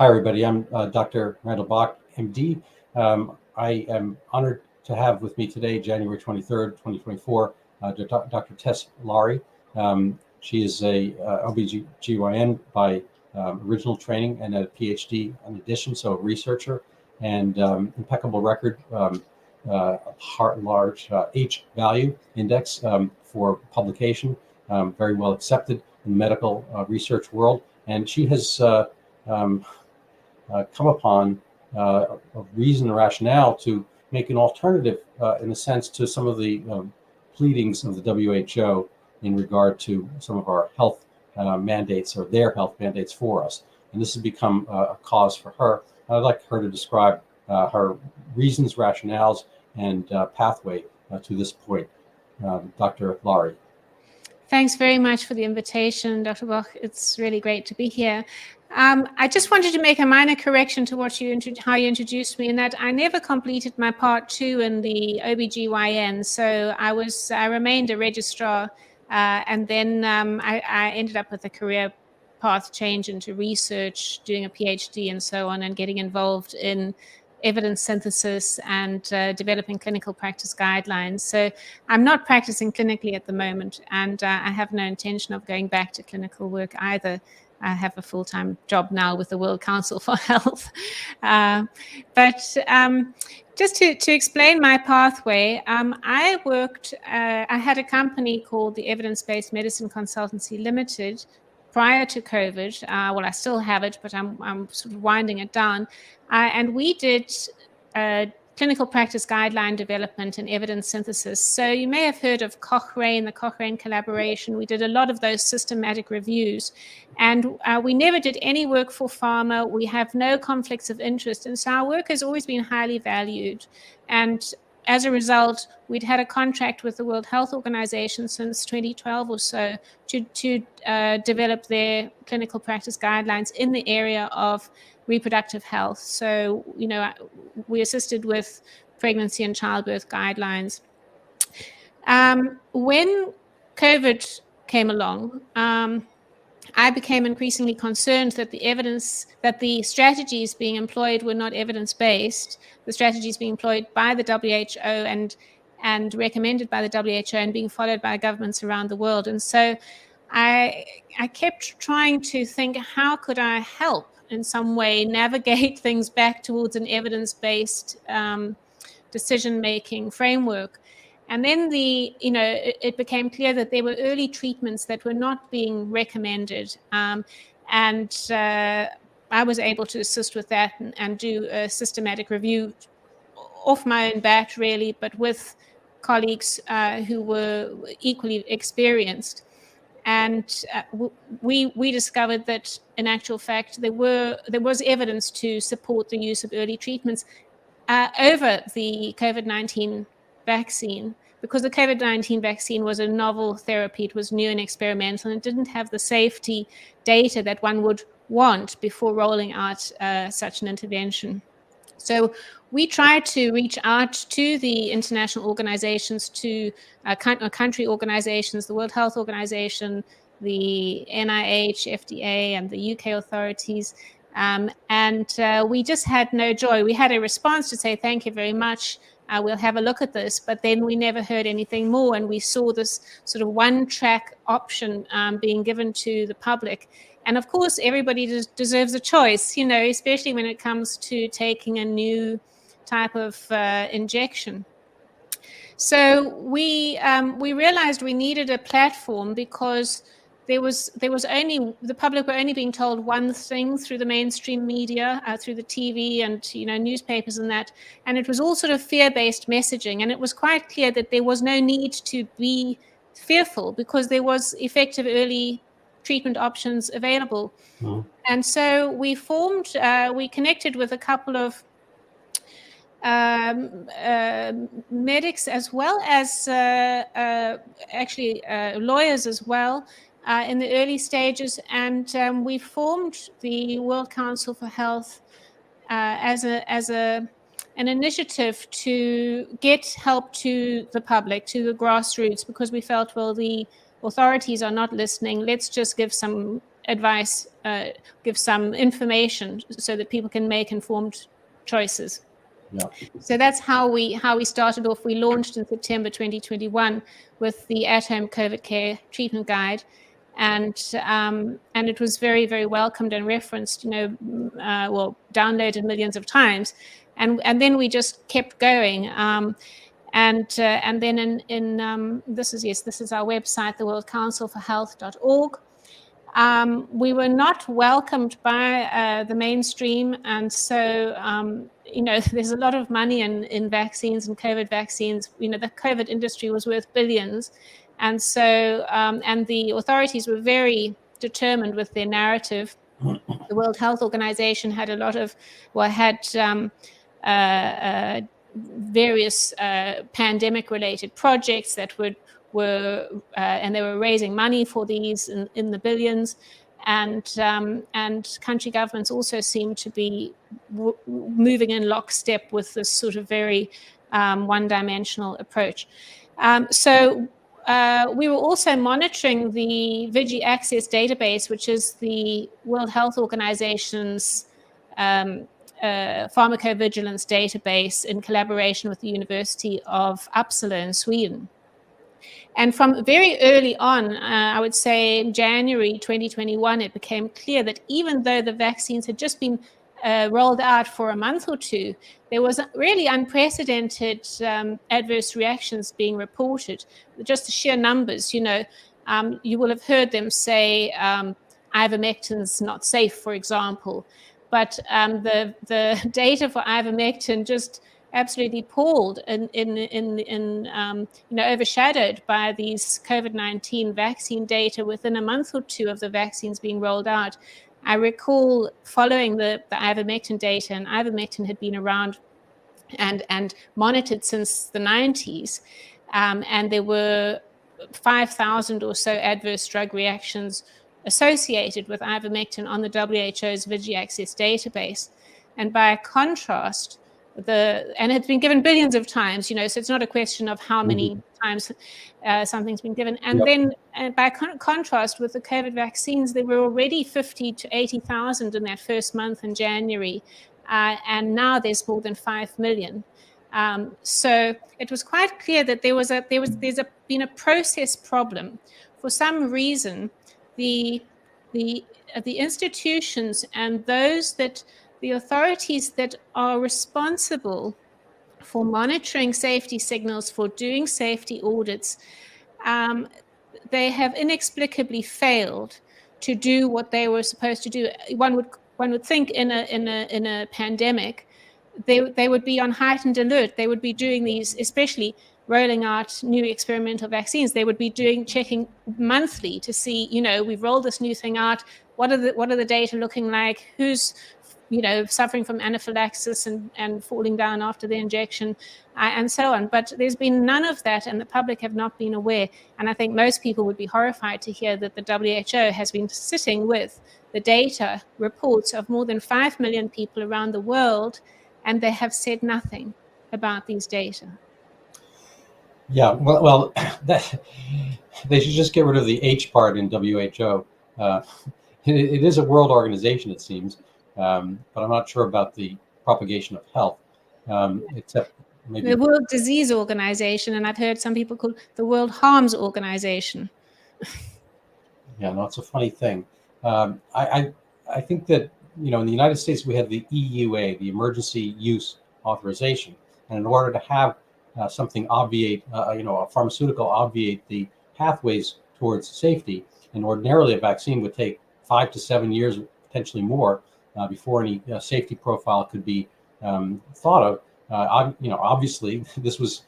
Hi, everybody. I'm Dr. Randall Bach, MD. I am honored to have with me today, January 23rd, 2024, Dr. Tess Lawrie. She is a OBGYN by original training and a PhD in addition, so a researcher, and impeccable record, large H value index for publication, very well accepted in the medical research world. And she has come upon a reason and rationale to make an alternative, in a sense, to some of the pleadings of the WHO in regard to some of our health mandates, or their health mandates for us. And this has become a cause for her. I'd like her to describe her reasons, rationales, and pathway to this point. Dr. Lawrie. Thanks very much for the invitation, Dr. Bach. It's really great to be here. I just wanted to make a minor correction to how you introduced me, in that I never completed my part 2 in the OBGYN. So I remained a registrar, and then I ended up with a career path change into research, doing a PhD and so on, and getting involved in evidence synthesis and developing clinical practice guidelines. So I'm not practicing clinically at the moment, and I have no intention of going back to clinical work either. I have a full-time job now with the World Council for Health. But just to explain my pathway, I had a company called the Evidence-Based Medicine Consultancy Limited prior to COVID. Well, I still have it, but I'm sort of winding it down. And we did clinical practice guideline development and evidence synthesis. So you may have heard of Cochrane, the Cochrane collaboration. We did a lot of those systematic reviews. And we never did any work for pharma. We have no conflicts of interest. And so our work has always been highly valued. And as a result, we'd had a contract with the World Health Organization since 2012 or so to develop their clinical practice guidelines in the area of reproductive health. So, we assisted with pregnancy and childbirth guidelines. When COVID came along, I became increasingly concerned that the strategies being employed were not evidence-based. The strategies being employed by the WHO and recommended by the WHO and being followed by governments around the world. And so I kept trying to think, how could I help in some way navigate things back towards an evidence-based decision-making framework? And then it became clear that there were early treatments that were not being recommended. And I was able to assist with that and do a systematic review off my own bat, really, but with colleagues who were equally experienced. And we discovered that, in actual fact, there was evidence to support the use of early treatments over the COVID-19 vaccine, because the COVID-19 vaccine was a novel therapy. It was new and experimental, and it didn't have the safety data that one would want before rolling out such an intervention. So we tried to reach out to the international organizations, to country organizations, the World Health Organization, the NIH, FDA, and the UK authorities. And we just had no joy. We had a response to say, thank you very much. We'll have a look at this. But then we never heard anything more. And we saw this sort of one-track option being given to the public. And of course, everybody deserves a choice, especially when it comes to taking a new type of injection. So we realized we needed a platform, because the public were only being told one thing through the mainstream media, through the TV and newspapers and that, and it was all sort of fear-based messaging. And it was quite clear that there was no need to be fearful, because there was effective early treatment options available. Mm-hmm. And so we connected with a couple of medics, as well as lawyers as well, in the early stages. And we formed the World Council for Health as an initiative to get help to the public, to the grassroots, because we felt, well, the authorities are not listening. Let's just give some advice give some information so that people can make informed choices. Yeah. So that's how we started off. We launched in September 2021 with the at-home COVID care treatment guide, and it was very, very welcomed and referenced, downloaded millions of times, and then we just kept going. And then this is our website, the World Council for Health.org. We were not welcomed by the mainstream, and so there's a lot of money in vaccines and COVID vaccines. The COVID industry was worth billions, and so and the authorities were very determined with their narrative. The World Health Organization had various pandemic-related projects that and they were raising money for these in the billions, and country governments also seemed to be moving in lockstep with this sort of very one-dimensional approach. So we were also monitoring the VIGI Access database, which is the World Health Organization's pharmacovigilance database in collaboration with the University of Uppsala in Sweden. And from very early on, I would say in January 2021, it became clear that even though the vaccines had just been rolled out for a month or two, there was really unprecedented adverse reactions being reported. Just the sheer numbers, you will have heard them say ivermectin's not safe, for example. But the data for ivermectin just absolutely palled and overshadowed by these COVID-19 vaccine data within a month or two of the vaccines being rolled out. I recall following the ivermectin data, and ivermectin had been around and monitored since the 90s, and there were 5,000 or so adverse drug reactions associated with ivermectin on the WHO's VIGI Access database. And by contrast, and it's been given billions of times, so it's not a question of how many times something's been given. And then by contrast with the COVID vaccines, there were already 50 to 80,000 in that first month in January. And now there's more than 5 million. So it was quite clear that there's been a process problem. For some reason, the institutions and the authorities that are responsible for monitoring safety signals, for doing safety audits, they have inexplicably failed to do what they were supposed to do. One would think in a pandemic, they would be on heightened alert. They would be doing these, especially rolling out new experimental vaccines. They would be checking monthly to see, we've rolled this new thing out. What are the data looking like? Who's suffering from anaphylaxis and falling down after the injection, and so on. But there's been none of that, and the public have not been aware. And I think most people would be horrified to hear that the WHO has been sitting with the data reports of more than 5 million people around the world, and they have said nothing about these data. Yeah, well, they should just get rid of the H part in WHO. It is a world organization, it seems. But I'm not sure about the propagation of health, except maybe the World Disease Organization, and I've heard some people call it the World Harms Organization. Yeah, no, it's a funny thing. I think that in the United States we have the EUA, the Emergency Use Authorization, and in order to have something obviate, a pharmaceutical obviate the pathways towards safety, and ordinarily a vaccine would take 5 to 7 years, potentially more. Before any safety profile could be thought of, obviously this was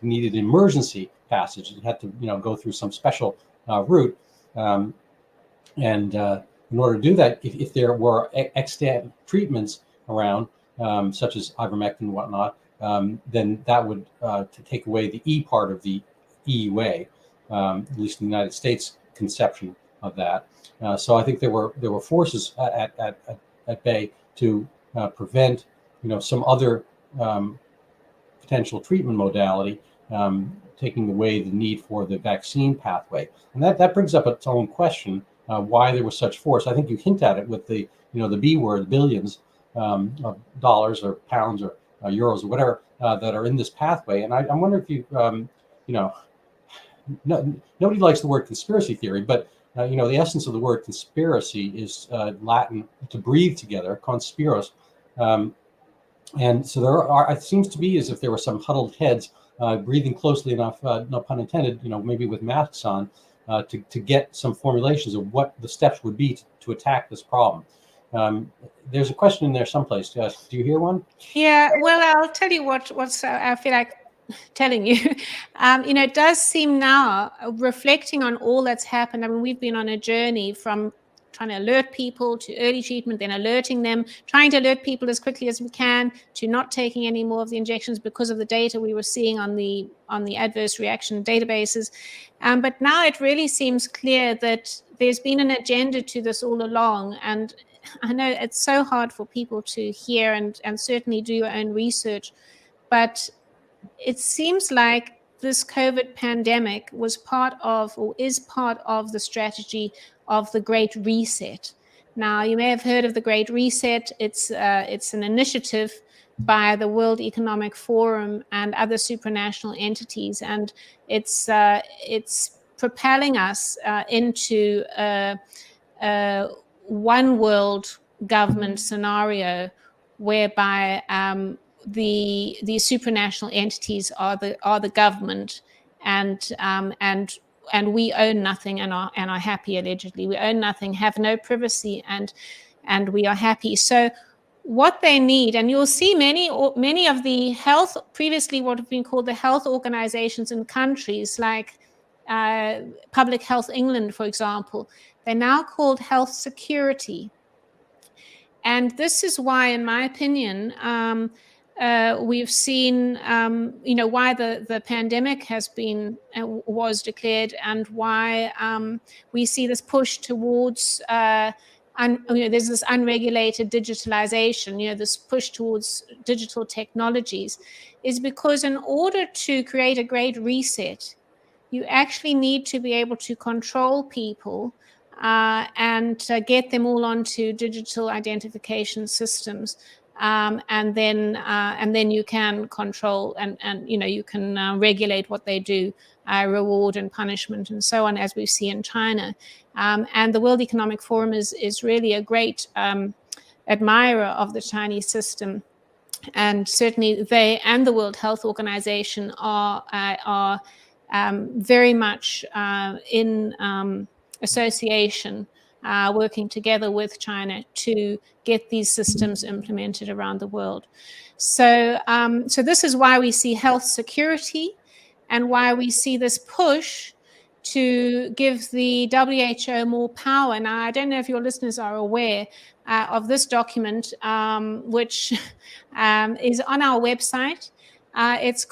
needed emergency passage. It had to go through some special route, and in order to do that, if there were extant treatments around, such as ivermectin and whatnot, then that would to take away the E part of the EUA, at least in the United States conception of that. So I think there were forces at bay to prevent, some other potential treatment modality taking away the need for the vaccine pathway. And that brings up its own question why there was such force. I think you hint at it with the the B word, billions of dollars or pounds or euros or whatever that are in this pathway. And I wonder if you nobody likes the word conspiracy theory, but the essence of the word conspiracy is Latin to breathe together, conspiros. And so it seems to be as if there were some huddled heads breathing closely enough, no pun intended, maybe with masks on, to get some formulations of what the steps would be to attack this problem. There's a question in there someplace. Do you hear one? Yeah, well, I'll tell you what's I feel like telling you. It does seem now, reflecting on all that's happened. I mean, we've been on a journey from trying to alert people to early treatment, then alerting them, trying to alert people as quickly as we can to not taking any more of the injections because of the data we were seeing on the adverse reaction databases. But now it really seems clear that there's been an agenda to this all along. And I know it's so hard for people to hear and certainly do your own research, but it seems like this COVID pandemic was part of, or is part of, the strategy of the Great Reset. Now, you may have heard of the Great Reset. It's an initiative by the World Economic Forum and other supranational entities, and it's propelling us into a one world government scenario whereby the supranational entities are the government, and we own nothing and are happy. Allegedly, we own nothing, have no privacy, and we are happy. So what they need, and you'll see many of the health, previously what have been called the health organizations in countries like Public Health England, for example, they're now called health security. And this is why, in my opinion, we've seen, why the pandemic was declared, and why we see this push towards, there's this unregulated digitalization, this push towards digital technologies, is because in order to create a great reset, you actually need to be able to control people and get them all onto digital identification systems. And then you can control and you can regulate what they do, reward and punishment and so on, as we see in China. And the World Economic Forum is really a great admirer of the Chinese system. And certainly they and the World Health Organization are very much in association, working together with China to get these systems implemented around the world. So this is why we see health security, and why we see this push to give the WHO more power. Now, I don't know if your listeners are aware of this document, which is on our website. It's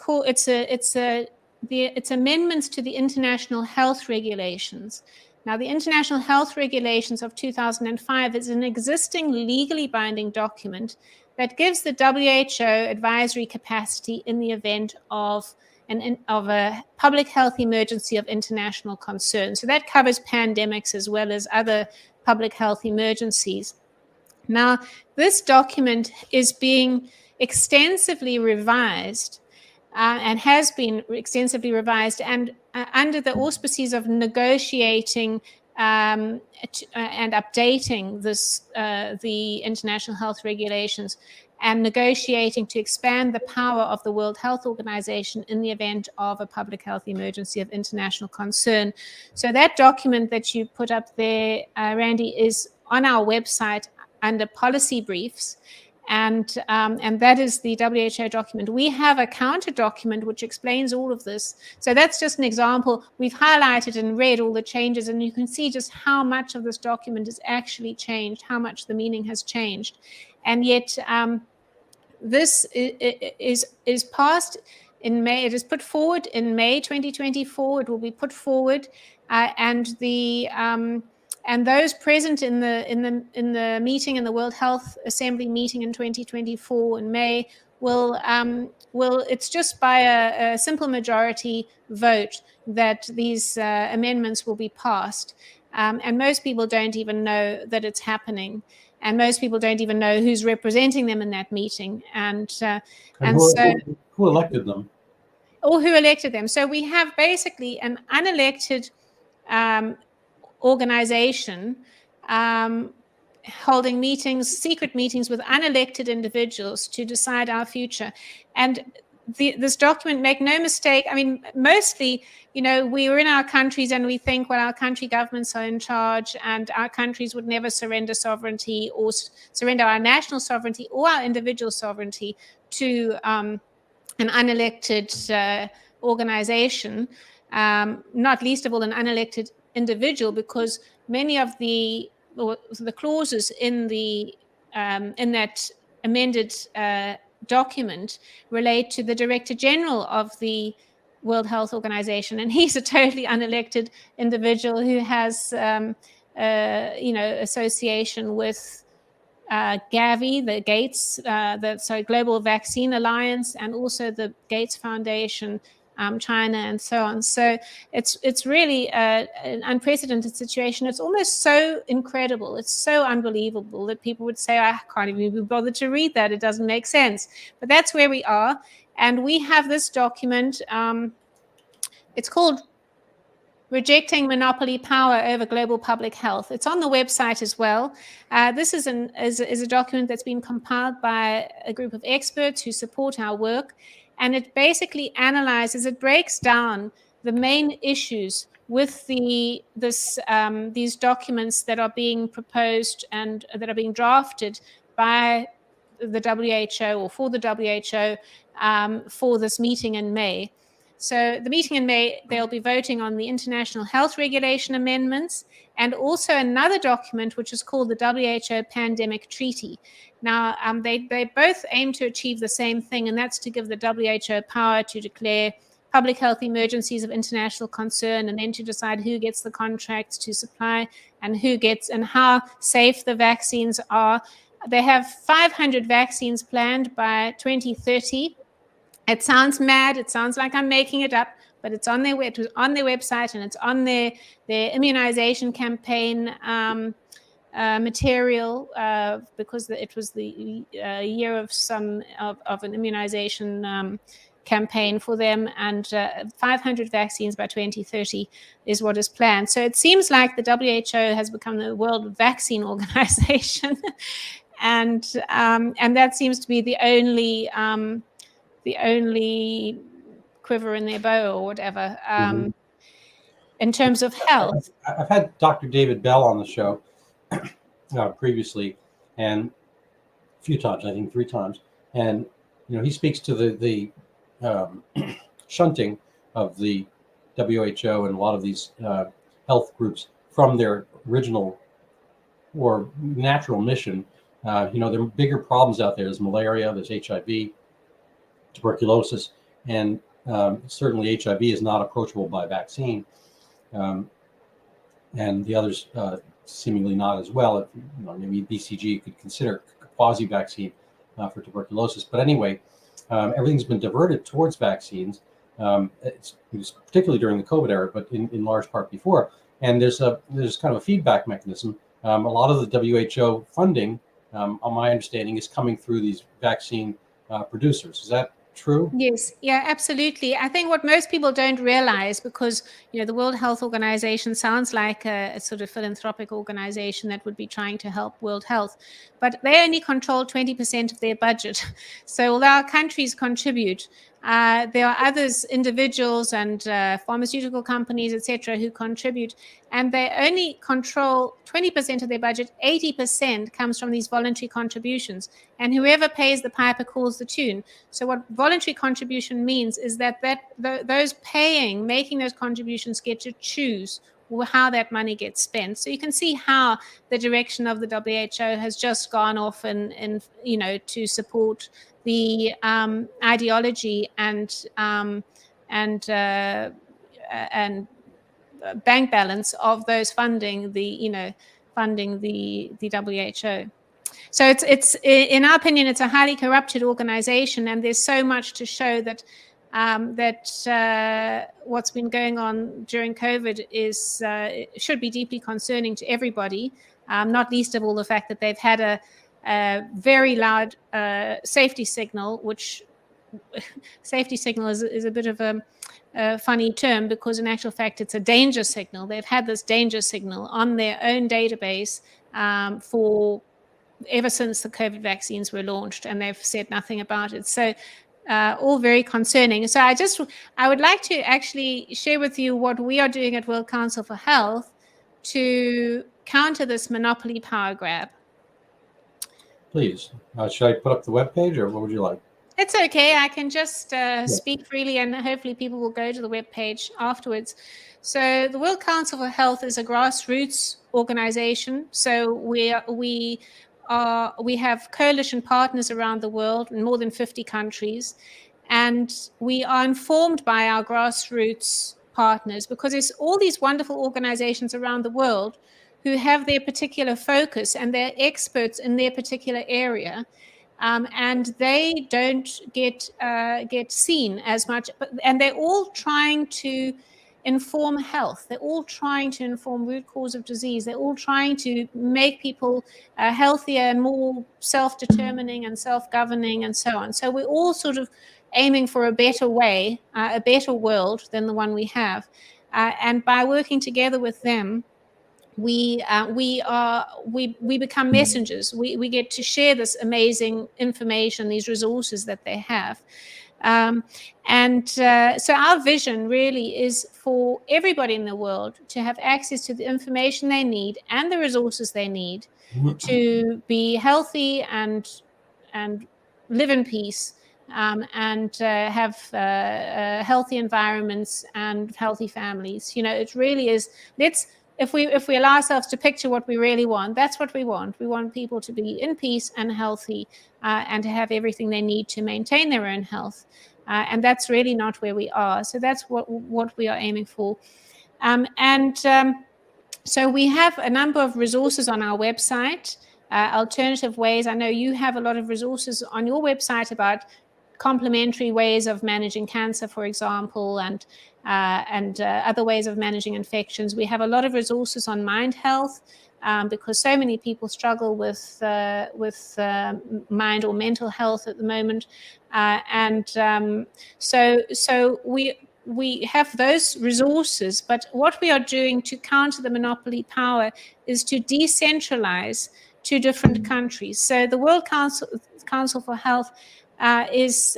amendments to the International Health Regulations. Now, the International Health Regulations of 2005 is an existing legally binding document that gives the WHO advisory capacity in the event of a public health emergency of international concern. So that covers pandemics as well as other public health emergencies. Now, this document is being extensively revised and has been extensively revised, and under the auspices of negotiating and updating the International Health Regulations, and negotiating to expand the power of the World Health Organization in the event of a public health emergency of international concern. So that document that you put up there, Randy, is on our website under policy briefs. And that is the WHO document. We have a counter document which explains all of this. So that's just an example. We've highlighted and read all the changes, and you can see just how much of this document is actually changed, how much the meaning has changed. And yet this is passed in May. It is put forward in May 2024. It will be put forward, and those present in the meeting, in the World Health Assembly meeting in 2024 in May, will it's just by a simple majority vote that these amendments will be passed. And most people don't even know that it's happening. And most people don't even know who's representing them in that meeting. And who elected them? Or who elected them. So we have basically an unelected organization holding meetings, secret meetings with unelected individuals to decide our future. And this document, make no mistake, I mean, mostly, we are in our countries and we think, well, our country governments are in charge and our countries would never surrender sovereignty or surrender our national sovereignty or our individual sovereignty to an unelected organization, not least of all an unelected individual, because many of the clauses in that amended document relate to the Director General of the World Health Organization, and he's a totally unelected individual who has association with Gavi, the Gates, Global Vaccine Alliance, and also the Gates Foundation, China, and so on. So it's really an unprecedented situation. It's almost so incredible. It's so unbelievable that people would say, I can't even be bothered to read that. It doesn't make sense. But that's where we are. And we have this document. It's called Rejecting Monopoly Power Over Global Public Health. It's on the website as well. This is a document that's been compiled by a group of experts who support our work. And it basically analyzes, it breaks down the main issues with these documents that are being proposed and that are being drafted by the WHO or for the WHO for this meeting in May. So the meeting in May, they'll be voting on the International Health Regulation Amendments and also another document which is called the WHO Pandemic Treaty. Now, they both aim to achieve the same thing, and that's to give the WHO power to declare public health emergencies of international concern and then to decide who gets the contracts to supply and how safe the vaccines are. They have 500 vaccines planned by 2030. It sounds mad. It sounds like I'm making it up, but it was on their website and it's on their immunization campaign material because it was the year of an immunization campaign for them, and 500 vaccines by 2030 is what is planned. So it seems like the WHO has become the World Vaccine Organization, and that seems to be the only quiver in their bow or whatever in terms of health. I've had Dr. David Bell on the show previously, and a few times, I think 3 times, and he speaks to the shunting of the WHO and a lot of these health groups from their original or natural mission. There are bigger problems out there. There's malaria, there's HIV, tuberculosis, and certainly HIV is not approachable by vaccine, and the others seemingly not as well. Maybe BCG you could consider quasi-vaccine for tuberculosis, but anyway, everything's been diverted towards vaccines. It was particularly during the COVID era, but in large part before. And there's kind of a feedback mechanism. A lot of the WHO funding, on my understanding, is coming through these vaccine producers. Is that true? Yes, yeah, absolutely. I think what most people don't realize, because the World Health Organization sounds like a sort of philanthropic organization that would be trying to help world health, but they only control 20% of their budget. So although our countries contribute, there are others, individuals and pharmaceutical companies, etc., who contribute, and they only control 20% of their budget. 80% comes from these voluntary contributions, and whoever pays the piper calls the tune. So what voluntary contribution means is that those making those contributions get to choose how that money gets spent. So you can see how the direction of the WHO has just gone off and to support the ideology and bank balance of those funding the WHO. So it's in our opinion, it's a highly corrupted organization, and there's so much to show that that what's been going on during COVID is should be deeply concerning to everybody, not least of all the fact that they've had a very loud safety signal, which safety signal is a bit of a funny term, because in actual fact it's a danger signal. They've had this danger signal on their own database for ever since the COVID vaccines were launched, and they've said nothing about it. So all very concerning. So I would like to actually share with you what we are doing at World Council for Health to counter this monopoly power grab. Please. Should I put up the webpage, or what would you like? It's okay. I can just speak freely, and hopefully people will go to the webpage afterwards. So the World Council for Health is a grassroots organization. So we have coalition partners around the world in more than 50 countries, and we are informed by our grassroots partners, because there's all these wonderful organizations around the world who have their particular focus and they're experts in their particular area. And they don't get seen as much, and they're all trying to inform health. They're all trying to inform root cause of disease. They're all trying to make people healthier and more self-determining and self-governing and so on. So we're all sort of aiming for a better way, a better world than the one we have. And by working together with them, we become messengers. We get to share this amazing information, these resources that they have. So our vision really is for everybody in the world to have access to the information they need and the resources they need to be healthy and live in peace, and have healthy environments and healthy families. It really is. If we allow ourselves to picture what we really want, that's what we want. We want people to be in peace and healthy, and to have everything they need to maintain their own health. And that's really not where we are. So that's what we are aiming for. So we have a number of resources on our website, alternative ways. I know you have a lot of resources on your website about complementary ways of managing cancer, for example, and other ways of managing infections. We have a lot of resources on mind health, because so many people struggle with mind or mental health at the moment, so we have those resources. But what we are doing to counter the monopoly power is to decentralize to different countries. So the World Council for Health is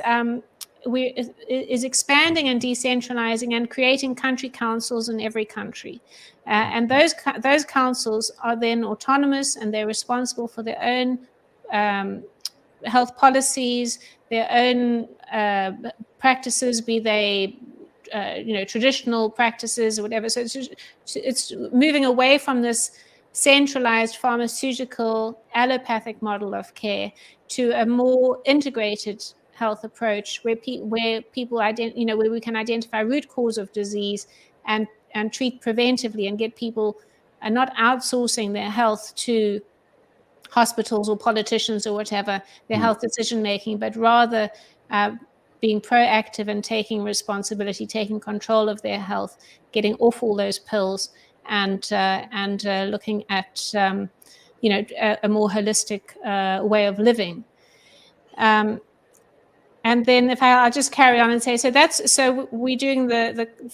expanding and decentralizing and creating country councils in every country. And those councils are then autonomous, and they're responsible for their own health policies, their own practices, be they traditional practices or whatever. So it's moving away from this centralized pharmaceutical allopathic model of care to a more integrated health approach where people where we can identify root cause of disease and treat preventively, and get people not outsourcing their health to hospitals or politicians or whatever, their health decision making, but rather being proactive and taking responsibility, taking control of their health, getting off all those pills, and looking at a more holistic way of living. And then if I'll just carry on and say, so we're doing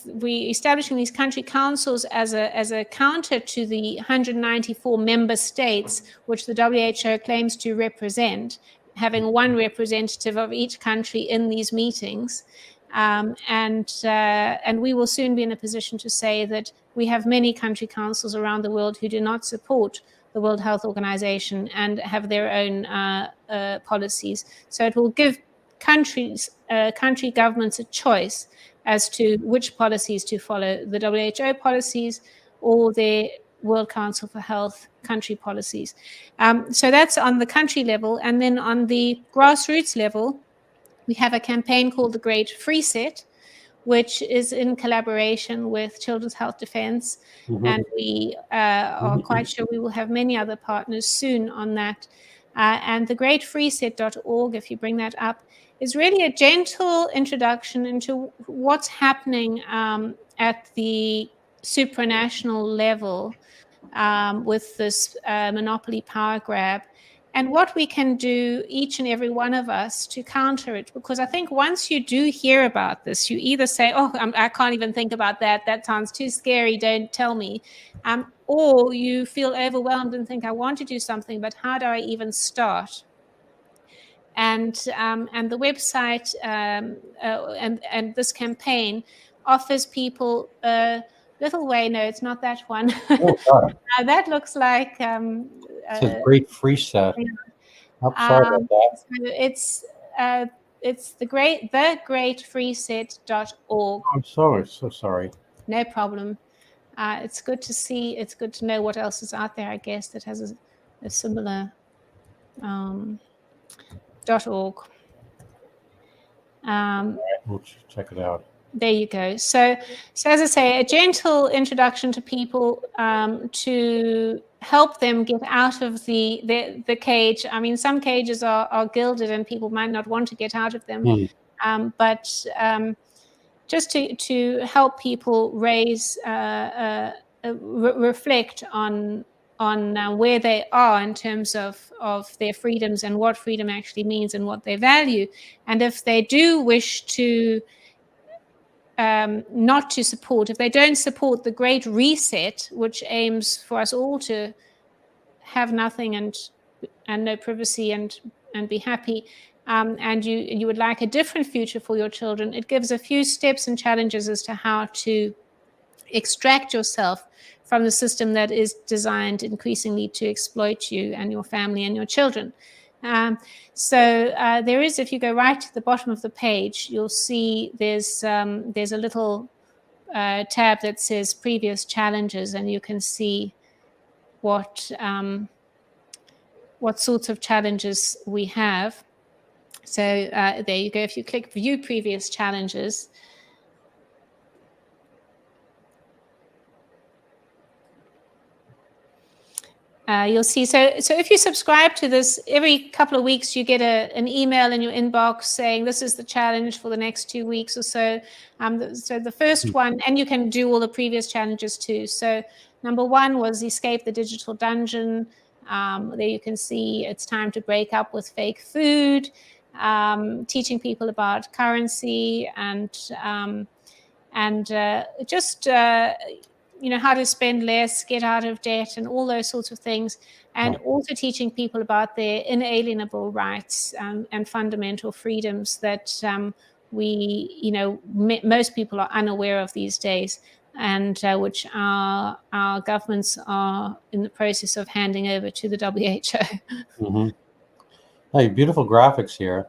we establishing these country councils as a counter to the 194 member states, which the WHO claims to represent, having one representative of each country in these meetings. And we will soon be in a position to say that we have many country councils around the world who do not support the World Health Organization and have their own policies. So it will give country governments a choice as to which policies to follow, the WHO policies or the World Council for Health country policies. So that's on the country level. And then on the grassroots level, we have a campaign called the Great Reset, which is in collaboration with Children's Health Defense. And we are quite sure we will have many other partners soon on that. And the greatreset.org, if you bring that up, is really a gentle introduction into what's happening at the supranational level with this monopoly power grab, and what we can do, each and every one of us, to counter it. Because I think once you do hear about this, you either say, oh, I can't even think about that. That sounds too scary. Don't tell me. Or you feel overwhelmed and think, I want to do something, but how do I even start? And the website and this campaign offers people a little way. No, it's not that one. Oh, God. That looks like It's a great free set. I'm sorry about that. So it's thegreatfreeset.org. I'm so sorry. No problem. It's good to see. It's good to know what else is out there, I guess, that has a similar .org. Right, we'll check it out. There you go. So as I say, a gentle introduction to people to help them get out of the cage. I mean, some cages are gilded and people might not want to get out of them. But just to help people reflect on where they are in terms of their freedoms and what freedom actually means and what they value. And if they do wish to not to support, if they don't support the Great Reset, which aims for us all to have nothing and no privacy and be happy, and you would like a different future for your children, it gives a few steps and challenges as to how to extract yourself from the system that is designed increasingly to exploit you and your family and your children. So there is, if you go right to the bottom of the page, you'll see there's a little tab that says previous challenges, and you can see what sorts of challenges we have. So there you go. If you click view previous challenges, you'll see. So if you subscribe to this, every couple of weeks you get an email in your inbox saying this is the challenge for the next 2 weeks or so. So the first one, and you can do all the previous challenges too. So number 1 was escape the digital dungeon. There you can see it's time to break up with fake food, teaching people about currency and just how to spend less, get out of debt, and all those sorts of things, and also teaching people about their inalienable rights and fundamental freedoms that most people are unaware of these days, and which our governments are in the process of handing over to the WHO. Mm-hmm. Hey, beautiful graphics here.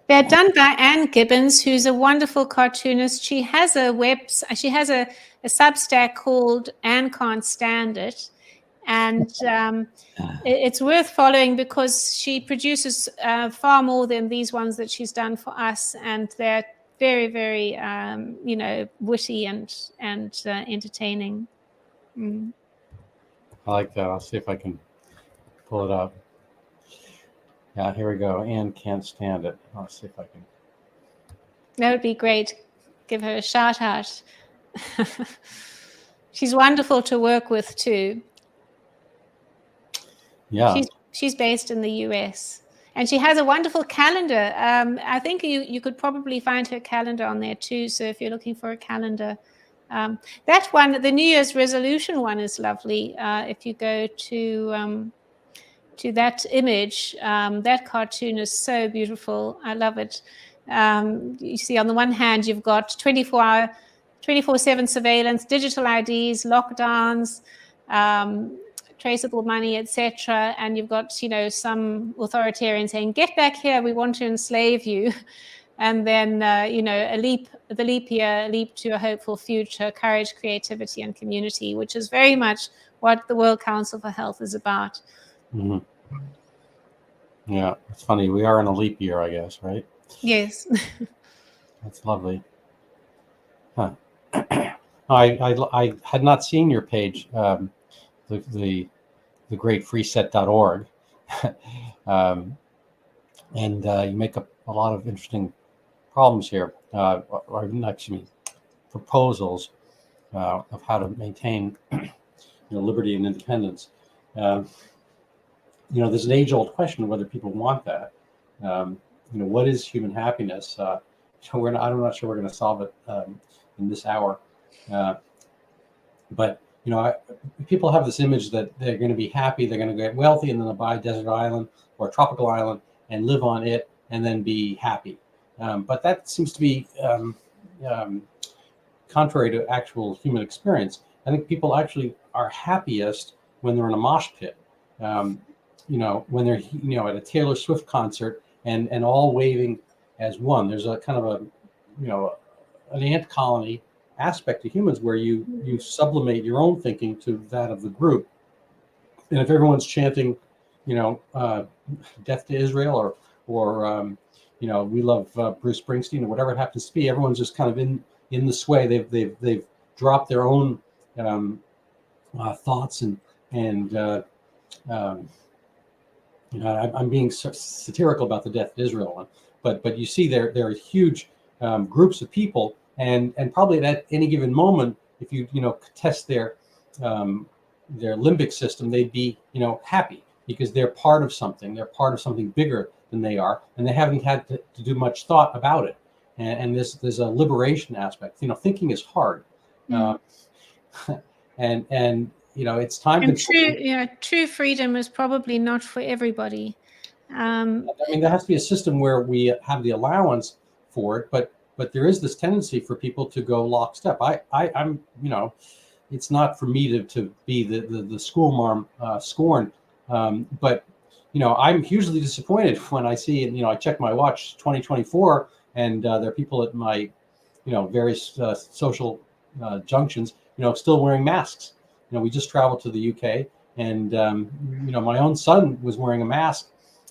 They're done by Anne Gibbons, who's a wonderful cartoonist. She has a Substack called Anne Can't Stand It. And it's worth following because she produces far more than these ones that she's done for us. And they're very, very, witty and entertaining. Mm. I like that. I'll see if I can pull it up. Yeah, here we go. Anne Can't Stand It. I'll see if I can. That would be great. Give her a shout out. She's wonderful to work with too. Yeah. She's based in the US. And she has a wonderful calendar. I think you could probably find her calendar on there too. So if you're looking for a calendar, that one, the New Year's resolution one, is lovely. If you go to that image, that cartoon is so beautiful. I love it. You see, on the one hand, you've got 24/7 surveillance, digital IDs, lockdowns, traceable money, etc. And you've got, some authoritarian saying, "Get back here, we want to enslave you." And then, the leap year, a leap to a hopeful future, courage, creativity, and community, which is very much what the World Council for Health is about. Mm-hmm. Yeah, it's funny. We are in a leap year, I guess, right? Yes. That's lovely. Huh. I had not seen your page, the greatfreeset.org. And you make up a lot of interesting problems here, or actually proposals of how to maintain liberty and independence. Um, there's an age-old question of whether people want that. What is human happiness? I'm not sure we're going to solve it in this hour. But people have this image that they're going to be happy, they're going to get wealthy, and then they'll buy a desert island or a tropical island and live on it, and then be happy. But that seems to be contrary to actual human experience. I think people actually are happiest when they're in a mosh pit. When they're at a Taylor Swift concert and all waving as one. There's a kind of an ant colony aspect to humans where you sublimate your own thinking to that of the group. And if everyone's chanting, death to Israel or we love Bruce Springsteen or whatever it happens to be, everyone's just kind of in the sway. They've dropped their own thoughts and I'm being satirical about the death of Israel one, but you see there are huge groups of people, and probably at any given moment, if you test their limbic system, they'd be happy because they're part of something. They're part of something bigger than they are, and they haven't had to do much thought about it. And there's a liberation aspect. Thinking is hard, and it's time. And true freedom is probably not for everybody. There has to be a system where we have the allowance for it, but there is this tendency for people to go lockstep. I'm it's not for me to be the schoolmarm scorn, but I'm hugely disappointed when I see, I check my watch, 2024, and there are people at my various social junctions still wearing masks. We just traveled to the UK, and my own son was wearing a mask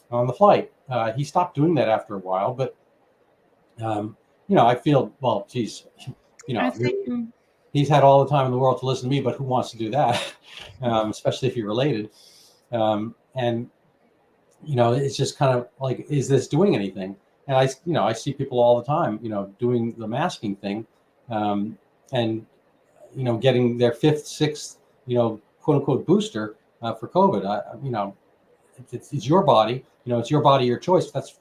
on the flight. He stopped doing that after a while, but I feel, well, geez, he's had all the time in the world to listen to me, but who wants to do that? Especially if you're related. And it's just kind of like, is this doing anything? And I see people all the time, doing the masking thing, and getting their fifth, sixth, quote unquote booster for COVID. It's your body. It's your body, your choice. That's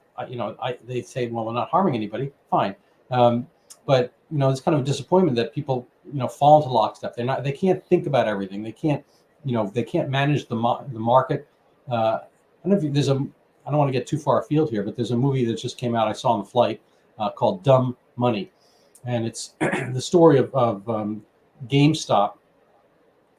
they say, well, we're not harming anybody. Fine, but it's kind of a disappointment that people fall into lockstep. They can't think about everything. They can't manage the market. I don't know if I don't want to get too far afield here, but there's a movie that just came out I saw on the flight called Dumb Money, and it's the story of GameStop,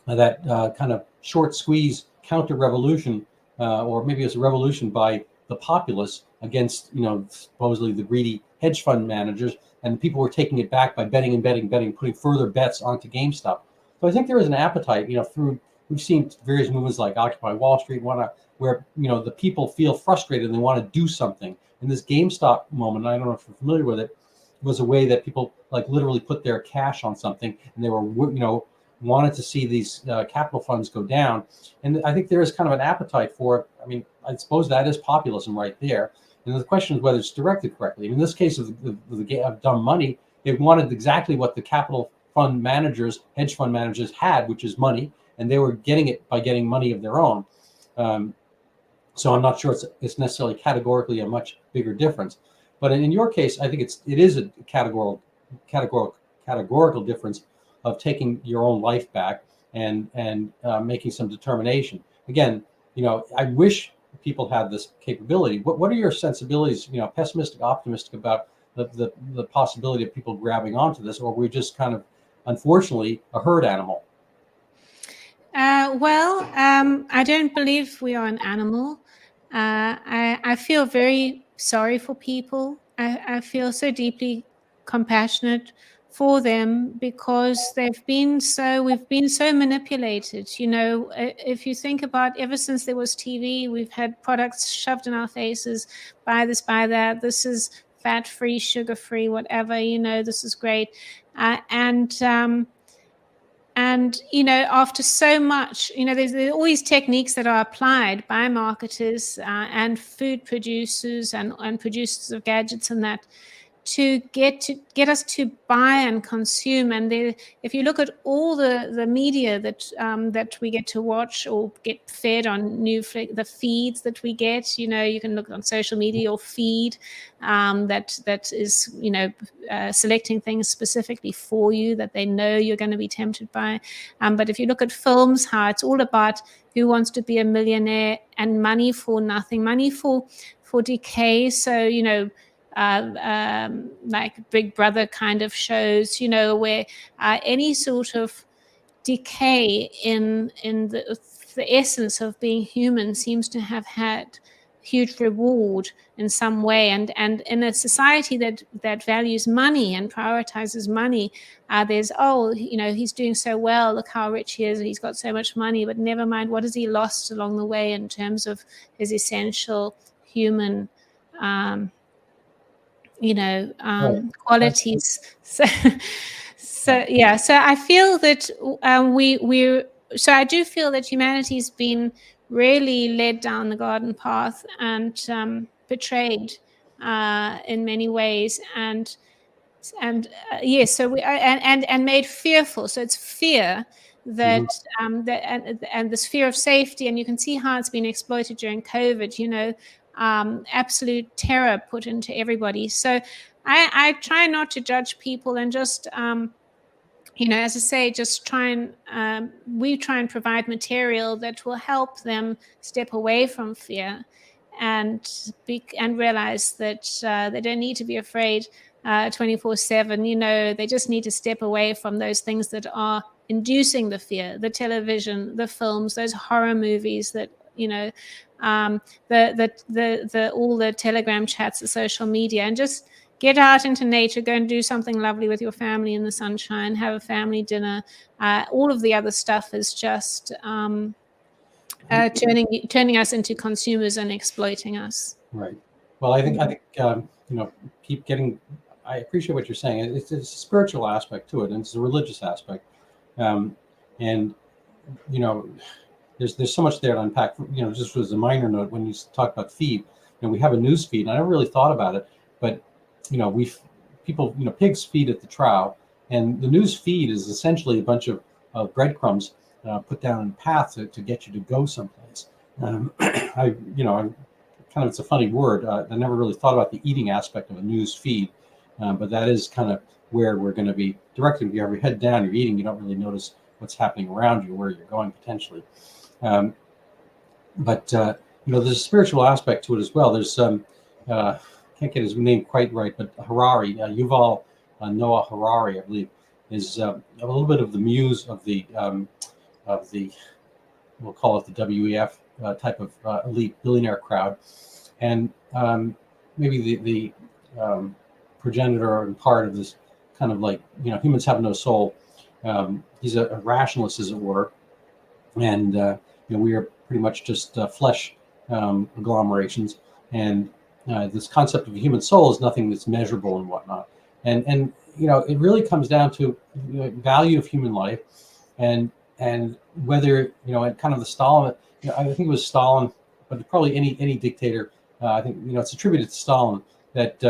that kind of short squeeze counter revolution, or maybe it's a revolution by the populace against supposedly the greedy hedge fund managers, and people were taking it back by betting, putting further bets onto GameStop. So I think there is an appetite, we've seen various movements like Occupy Wall Street, where the people feel frustrated and they want to do something. And this GameStop moment, I don't know if you're familiar with it, was a way that people like literally put their cash on something, and they were wanted to see these capital funds go down. And I think there is kind of an appetite for it. I mean, I suppose that is populism right there. And the question is whether it's directed correctly. In this case of the Dumb Money, they wanted exactly what the capital fund managers, hedge fund managers had, which is money, and they were getting it by getting money of their own. So I'm not sure it's necessarily categorically a much bigger difference. But in your case, I think it is a categorical difference of taking your own life back and making some determination. Again, I wish people had this capability. What are your sensibilities? Pessimistic, optimistic about the possibility of people grabbing onto this, or we're just kind of, unfortunately, a herd animal? I don't believe we are an animal. I feel very sorry for people. I feel so deeply compassionate for them because we've been so manipulated. If you think about, ever since there was TV, we've had products shoved in our faces, buy this, buy that. This is fat-free, sugar-free, whatever, this is great. And And, after so much, there's all these techniques that are applied by marketers and food producers and producers of gadgets and that to get us to buy and consume. And if you look at all the media that we get to watch or get fed on the feeds that we get, you can look on social media or feed that is selecting things specifically for you that they know you're going to be tempted by. But if you look at films, how it's all about who wants to be a millionaire and money for nothing, money for decay. So like Big Brother kind of shows, where any sort of decay in the essence of being human seems to have had huge reward in some way, and in a society that values money and prioritizes money, there's he's doing so well, look how rich he is, he's got so much money, but never mind, what has he lost along the way in terms of his essential human qualities. So I feel that I do feel that humanity's been really led down the garden path and betrayed in many ways, and yes, so and made fearful. So it's fear that and this fear of safety, and you can see how it's been exploited during COVID. Absolute terror put into everybody. So I try not to judge people and just as I say, just we try and provide material that will help them step away from fear and realize that they don't need to be afraid 24/7. They just need to step away from those things that are inducing the fear, the television, the films, those horror movies that all the Telegram chats, the social media, and just get out into nature, go and do something lovely with your family in the sunshine, have a family dinner. All of the other stuff is just turning us into consumers and exploiting us. Right. Well, I think keep getting. I appreciate what you're saying. It's a spiritual aspect to it, and it's a religious aspect, and there's so much there to unpack. Just as a minor note, when you talk about feed, we have a news feed, and I never really thought about it, but pigs feed at the trough, and the news feed is essentially a bunch of breadcrumbs put down in a path to get you to go someplace. It's a funny word. I never really thought about the eating aspect of a news feed, but that is kind of where we're going to be directed. If you have your head down, you're eating, you don't really notice what's happening around you, where you're going potentially. But there's a spiritual aspect to it as well. There's can't get his name quite right, but Harari, Yuval Noah Harari, I believe, is a little bit of the muse of the we'll call it the WEF type of elite billionaire crowd, and maybe the progenitor and part of this kind of like humans have no soul. He's a rationalist, as it were, and we are pretty much just flesh agglomerations, and this concept of a human soul is nothing that's measurable and whatnot. And it really comes down to value of human life, and whether and kind of the Stalin. I think it was Stalin, but probably any dictator. I think it's attributed to Stalin that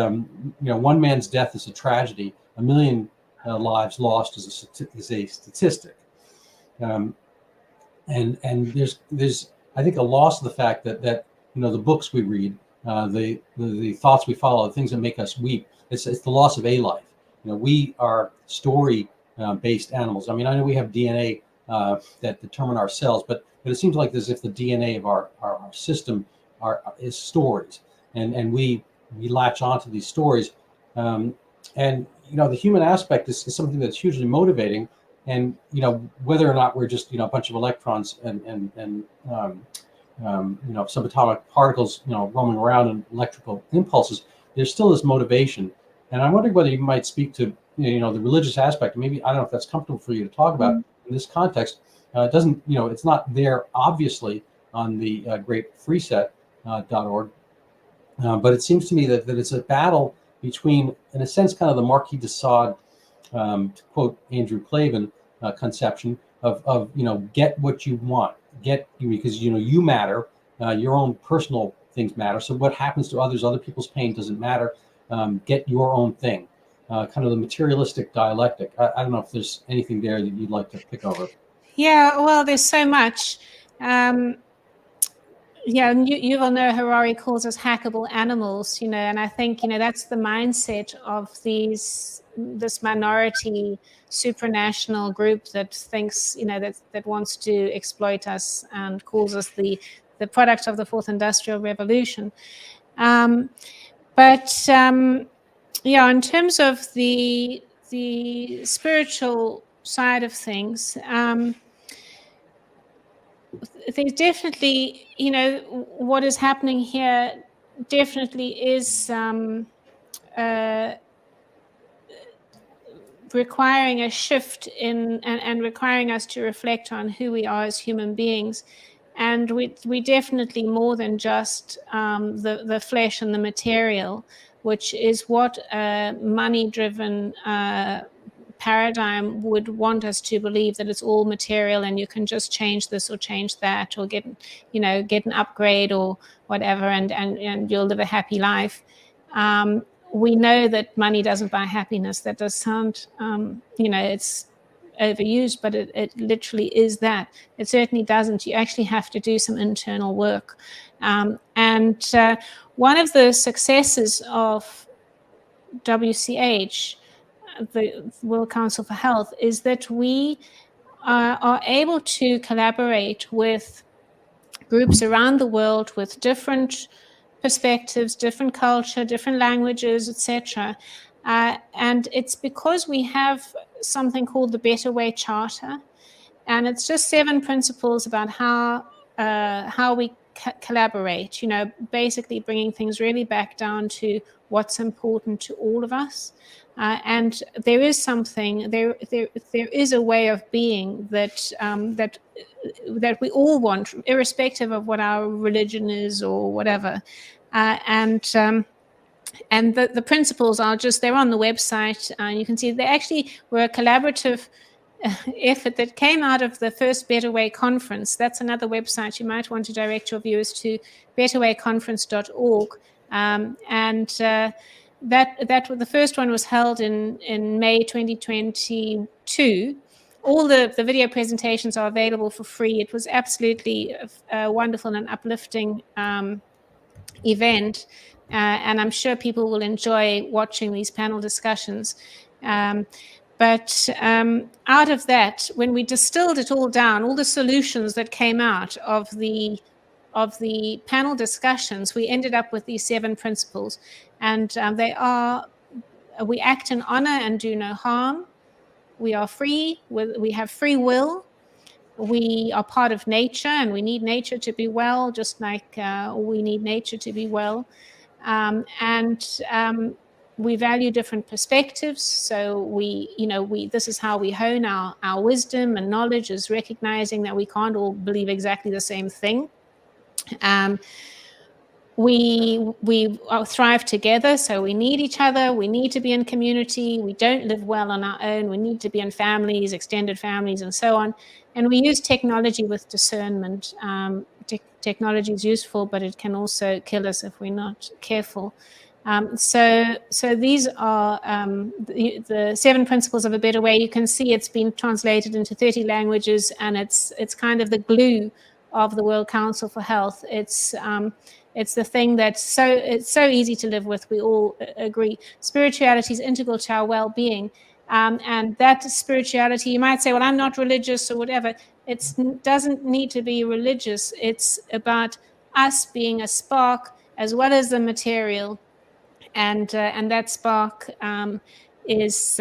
one man's death is a tragedy, a million lives lost is a statistic. And there's I think a loss of the fact that the books we read, the thoughts we follow, the things that make us weep. It's the loss of a life. We are story based animals. I mean, I know we have DNA that determine our cells, but it seems like as if the DNA of our system is stories, and we latch onto these stories, and the human aspect is something that's hugely motivating, and whether or not we're just a bunch of electrons and subatomic particles roaming around in electrical impulses, there's still this motivation. And I'm wondering whether you might speak to the religious aspect. Maybe I don't know if that's comfortable for you to talk about in this context. It doesn't it's not there obviously on the greatfreeset.org, but it seems to me that it's a battle between, in a sense, kind of the Marquis de Sade, to quote Andrew Clavin, conception of get what you want, because you matter, your own personal things matter. So what happens to others, other people's pain doesn't matter. Get your own thing. Kind of the materialistic dialectic. I don't know if there's anything there that you'd like to pick over. Yeah, well, there's so much. Yeah, and Yuval Noah Harari calls us hackable animals, and I think, that's the mindset of this minority supranational group that thinks, that wants to exploit us and calls us the product of the fourth industrial revolution. But in terms of the spiritual side of things, there's definitely, what is happening here definitely is requiring a shift and requiring us to reflect on who we are as human beings. And we definitely more than just the flesh and the material, which is what a money-driven paradigm would want us to believe, that it's all material and you can just change this or change that or get an upgrade or whatever, and you'll live a happy life. We know that money doesn't buy happiness. That does sound, it's overused, but it literally is that. It certainly doesn't. You actually have to do some internal work. And one of the successes of WCH, the World Council for Health, is that we are able to collaborate with groups around the world with different perspectives, different culture, different languages, etc. And it's because we have something called the Better Way Charter, and it's just 7 principles about how we collaborate. Basically bringing things really back down to what's important to all of us. And there is something, there is a way of being that we all want, irrespective of what our religion is or whatever. And the principles are they're on the website. You can see they actually were a collaborative effort that came out of the first Better Way conference. That's another website you might want to direct your viewers to, betterwayconference.org. And that the first one was held in May 2022. All the video presentations are available for free. It was absolutely a wonderful and uplifting event, and I'm sure people will enjoy watching these panel discussions. But out of that, when we distilled it all down, all the solutions that came out of the panel discussions, we ended up with these 7 principles. And they are: we act in honor and do no harm. We are free. We have free will. We are part of nature, and we need nature to be well, just like we need nature to be well. We value different perspectives. So this is how we hone our wisdom and knowledge, is recognizing that we can't all believe exactly the same thing. We thrive together, so we need each other. We need to be in community. We don't live well on our own. We need to be in families, extended families, and so on. And we use technology with discernment. Technology is useful, but it can also kill us if we're not careful. So these are the 7 principles of a better way. You can see it's been translated into 30 languages, and it's kind of the glue of the World Council for Health. It's the thing it's so easy to live with. We all agree. Spirituality is integral to our well-being. And that spirituality, you might say, well, I'm not religious or whatever. It doesn't need to be religious. It's about us being a spark as well as the material. And that spark is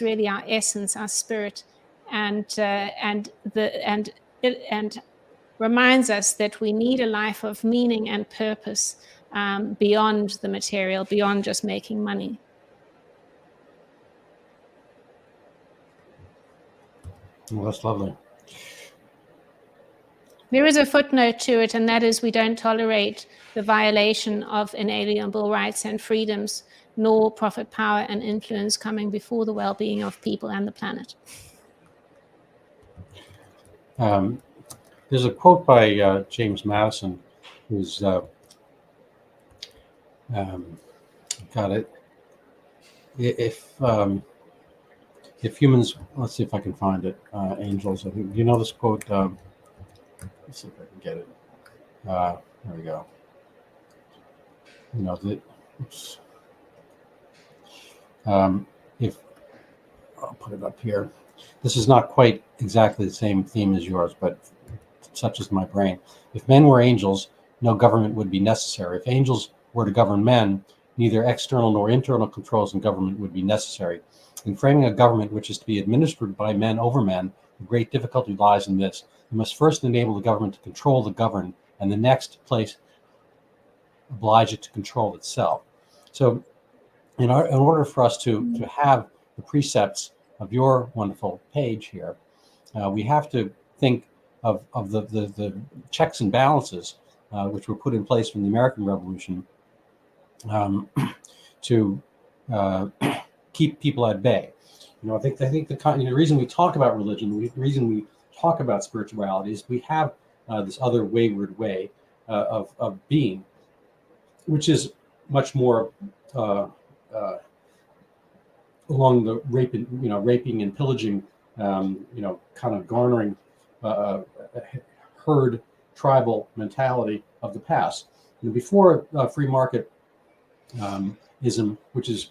really our essence, our spirit, and reminds us that we need a life of meaning and purpose beyond the material, beyond just making money. Well, that's lovely. There is a footnote to it, and that is, we don't tolerate the violation of inalienable rights and freedoms, nor profit, power, and influence coming before the well-being of people and the planet. Um, there's a quote by James Madison, who's got it. If humans, let's see if I can find it. Angels. I think, you know this quote. Let's see if I can get it. There we go. You know the. Oops. If I'll put it up here. This is not quite exactly the same theme as yours, but such is my brain. If men were angels, no government would be necessary. If angels were to govern men, neither external nor internal controls in government would be necessary. In framing a government which is to be administered by men over men, the great difficulty lies in this. You must first enable the government to control the governed, and the next place oblige it to control itself. So in order for us to have the precepts of your wonderful page here, we have to think of the checks and balances which were put in place from the American Revolution to keep people at bay. I think the reason we talk about religion, the reason we talk about spirituality is we have this other wayward way of being, which is much more along the raping and pillaging, kind of garnering herd tribal mentality of the past. And before free market ism, which is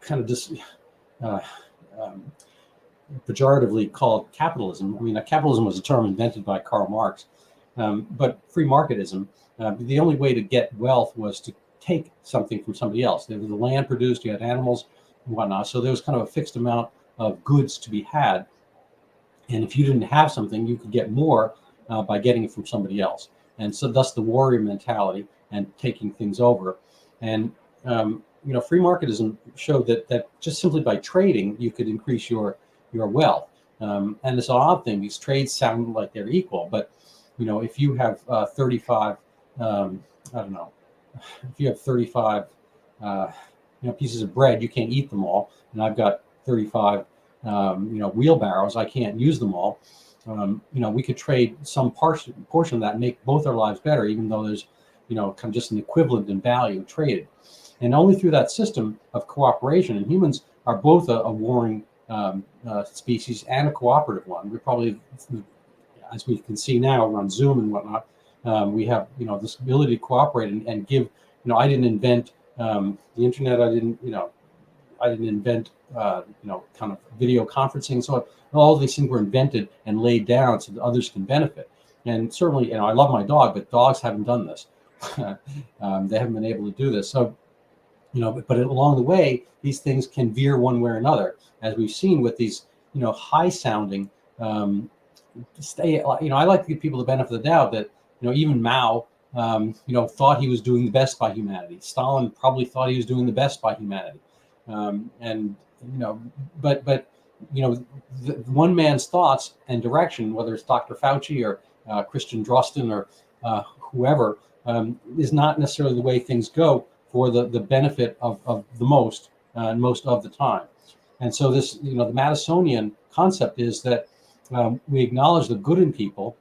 kind of just pejoratively called capitalism. I mean, capitalism was a term invented by Karl Marx, but free marketism, the only way to get wealth was to take something from somebody else. There was the land produced, you had animals and whatnot, so there was kind of a fixed amount of goods to be had. And if you didn't have something, you could get more by getting it from somebody else. And so thus the warrior mentality and taking things over. And free marketism showed that just simply by trading, you could increase your wealth. And it's an odd thing. These trades sound like they're equal, but if you have 35, I don't know, if you have 35, pieces of bread, you can't eat them all. And I've got 35, wheelbarrows. I can't use them all. We could trade some portion of that and make both our lives better, even though there's, kind of just an equivalent in value traded. And only through that system of cooperation, and humans are both a warring species and a cooperative one. We're probably, as we can see now on Zoom and whatnot, we have, this ability to cooperate and give, I didn't invent the internet. I didn't invent, kind of video conferencing. So all these things were invented and laid down so that others can benefit. And certainly, I love my dog, but dogs haven't done this. They haven't been able to do this. So, but along the way, these things can veer one way or another, as we've seen with these, high sounding, I like to give people the benefit of the doubt that, even Mao, thought he was doing the best by humanity. Stalin probably thought he was doing the best by humanity. But the one man's thoughts and direction, whether it's Dr. Fauci or Christian Drosten or whoever, is not necessarily the way things go for the benefit of the most and most of the time. And so this, the Madisonian concept is that we acknowledge the good in people,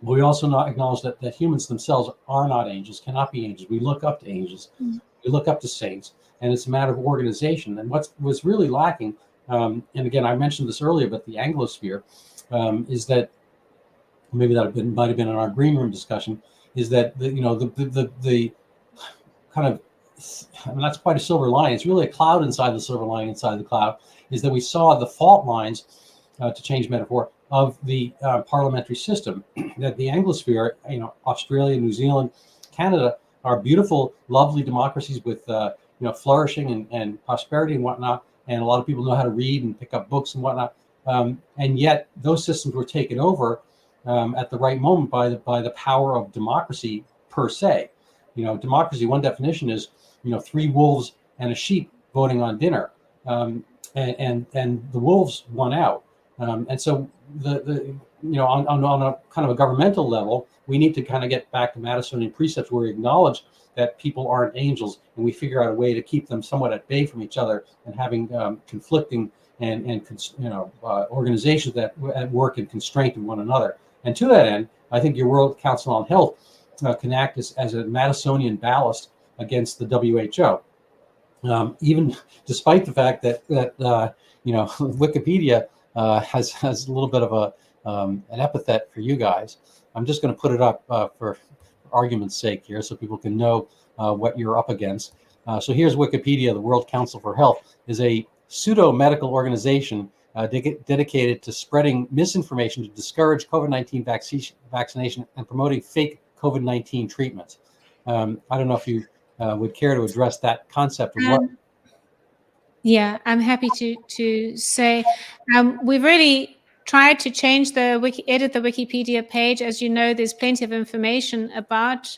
but we also not acknowledge that humans themselves are not angels, cannot be angels. We look up to angels, we look up to saints, and it's a matter of organization. And what was really lacking, and again, I mentioned this earlier, but the Anglosphere is that, maybe that might have been in our green room discussion, is that the kind of, that's quite a silver lining. It's really a cloud inside the silver lining inside the cloud, is that we saw the fault lines, to change metaphor, of the parliamentary system. That the Anglosphere, Australia, New Zealand, Canada, are beautiful, lovely democracies with flourishing and prosperity and whatnot, and a lot of people know how to read and pick up books and whatnot. And yet those systems were taken over at the right moment by the power of democracy per se. Democracy, one definition is, 3 wolves and a sheep voting on dinner, and the wolves won out. And so on a kind of a governmental level, we need to kind of get back to Madisonian precepts where we acknowledge that people aren't angels, and we figure out a way to keep them somewhat at bay from each other, and having conflicting and organizations that work in constraint of one another. And to that end, I think your World Council on Health can act as a Madisonian ballast against the WHO. Even despite the fact that Wikipedia has a little bit of an epithet for you guys. I'm just going to put it up for argument's sake here, so people can know what you're up against. So here's Wikipedia. The World Council for Health is a pseudo-medical organization dedicated to spreading misinformation to discourage COVID-19 vaccination and promoting fake COVID-19 treatments. I don't know if you would care to address that concept of what. Yeah, I'm happy to say we've really tried to change edit the Wikipedia page. As you know, there's plenty of information about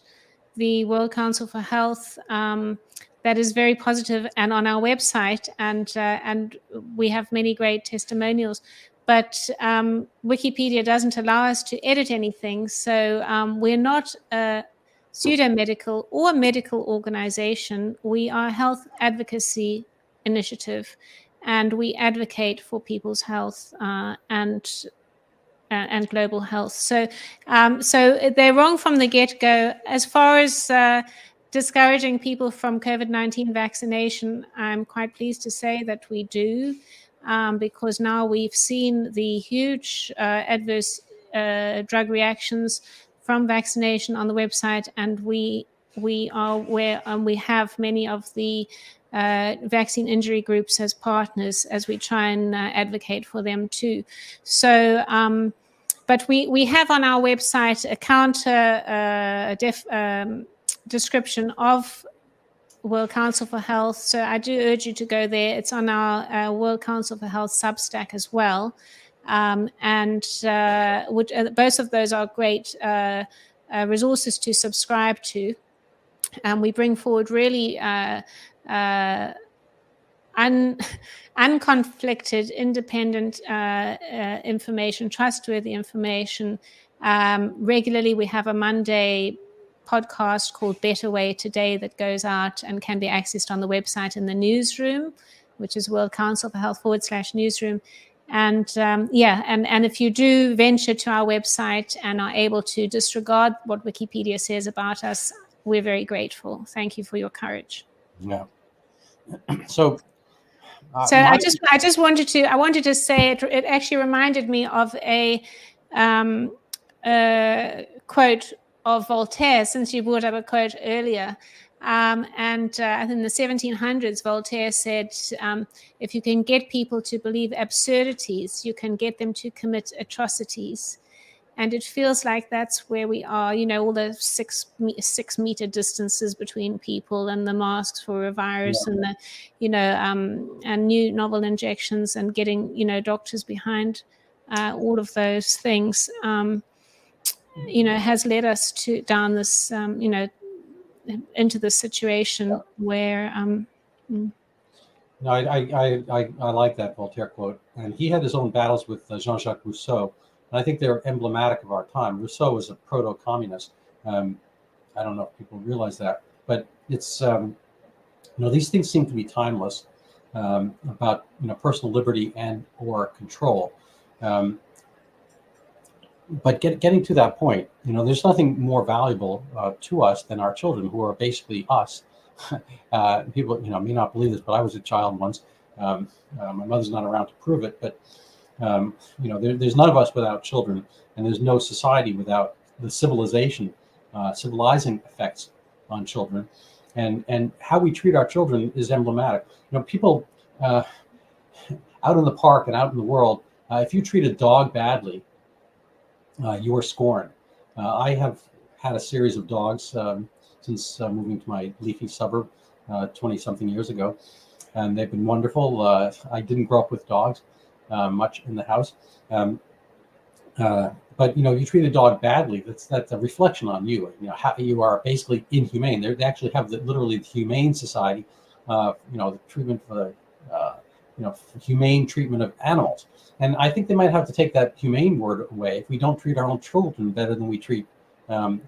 the World Council for Health that is very positive, and on our website, and we have many great testimonials. But Wikipedia doesn't allow us to edit anything, so we're not a pseudo-medical or medical organization. We are a health advocacy initiative, and we advocate for people's health and global health. So they're wrong from the get-go. As far as discouraging people from COVID-19 vaccination, I'm quite pleased to say that we do, because now we've seen the huge adverse drug reactions from vaccination on the website, and we are aware, and we have many of the vaccine injury groups as partners as we try and advocate for them too. So, but we have on our website a counter description of World Council for Health. So I do urge you to go there. It's on our World Council for Health Substack as well. Both of those are great resources to subscribe to. And we bring forward really unconflicted, independent information, trustworthy information. Regularly, we have a Monday podcast called Better Way Today that goes out and can be accessed on the website in the newsroom, which is World Council for Health /newsroom. And and if you do venture to our website and are able to disregard what Wikipedia says about us, we're very grateful. Thank you for your courage. Yeah. So I just wanted to say it actually reminded me of a quote of Voltaire, since you brought up a quote earlier. And in the 1700s, Voltaire said, if you can get people to believe absurdities, you can get them to commit atrocities. And it feels like that's where we are, all the 6 meter distances between people, and the masks for a virus, and the, and new novel injections, and getting, doctors behind all of those things, has led us down this, into this situation where. No, I like that Voltaire quote, and he had his own battles with Jean-Jacques Rousseau. And I think they're emblematic of our time. Rousseau was a proto-communist. I don't know if people realize that, but it's these things seem to be timeless about personal liberty and or control. But getting to that point, there's nothing more valuable to us than our children, who are basically us. People may not believe this, but I was a child once. My mother's not around to prove it, but. There's none of us without children, and there's no society without the civilizing effects on children, and how we treat our children is emblematic. People out in the park and out in the world, if you treat a dog badly, you are scorned. I have had a series of dogs since moving to my leafy suburb 20-something years ago, and they've been wonderful. I didn't grow up with dogs. Much in the house, but you treat a dog badly. That's a reflection on you. How you are basically inhumane. They actually have literally the Humane Society, the treatment for humane treatment of animals. And I think they might have to take that humane word away if we don't treat our own children better than we treat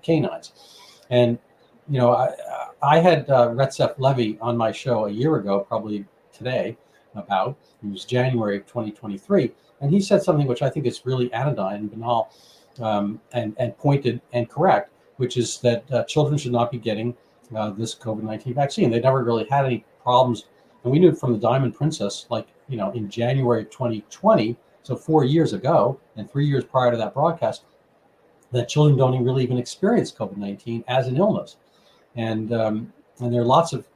canines. And I had Retzef Levy on my show a year ago, probably today. It was January of 2023, and he said something which I think is really anodyne and banal. and pointed and correct, which is that children should not be getting this COVID-19 vaccine. They never really had any problems, and we knew from the Diamond Princess, like in January of 2020, so 4 years ago, and 3 years prior to that broadcast, that children don't really even experience COVID-19 as an illness, and there are lots of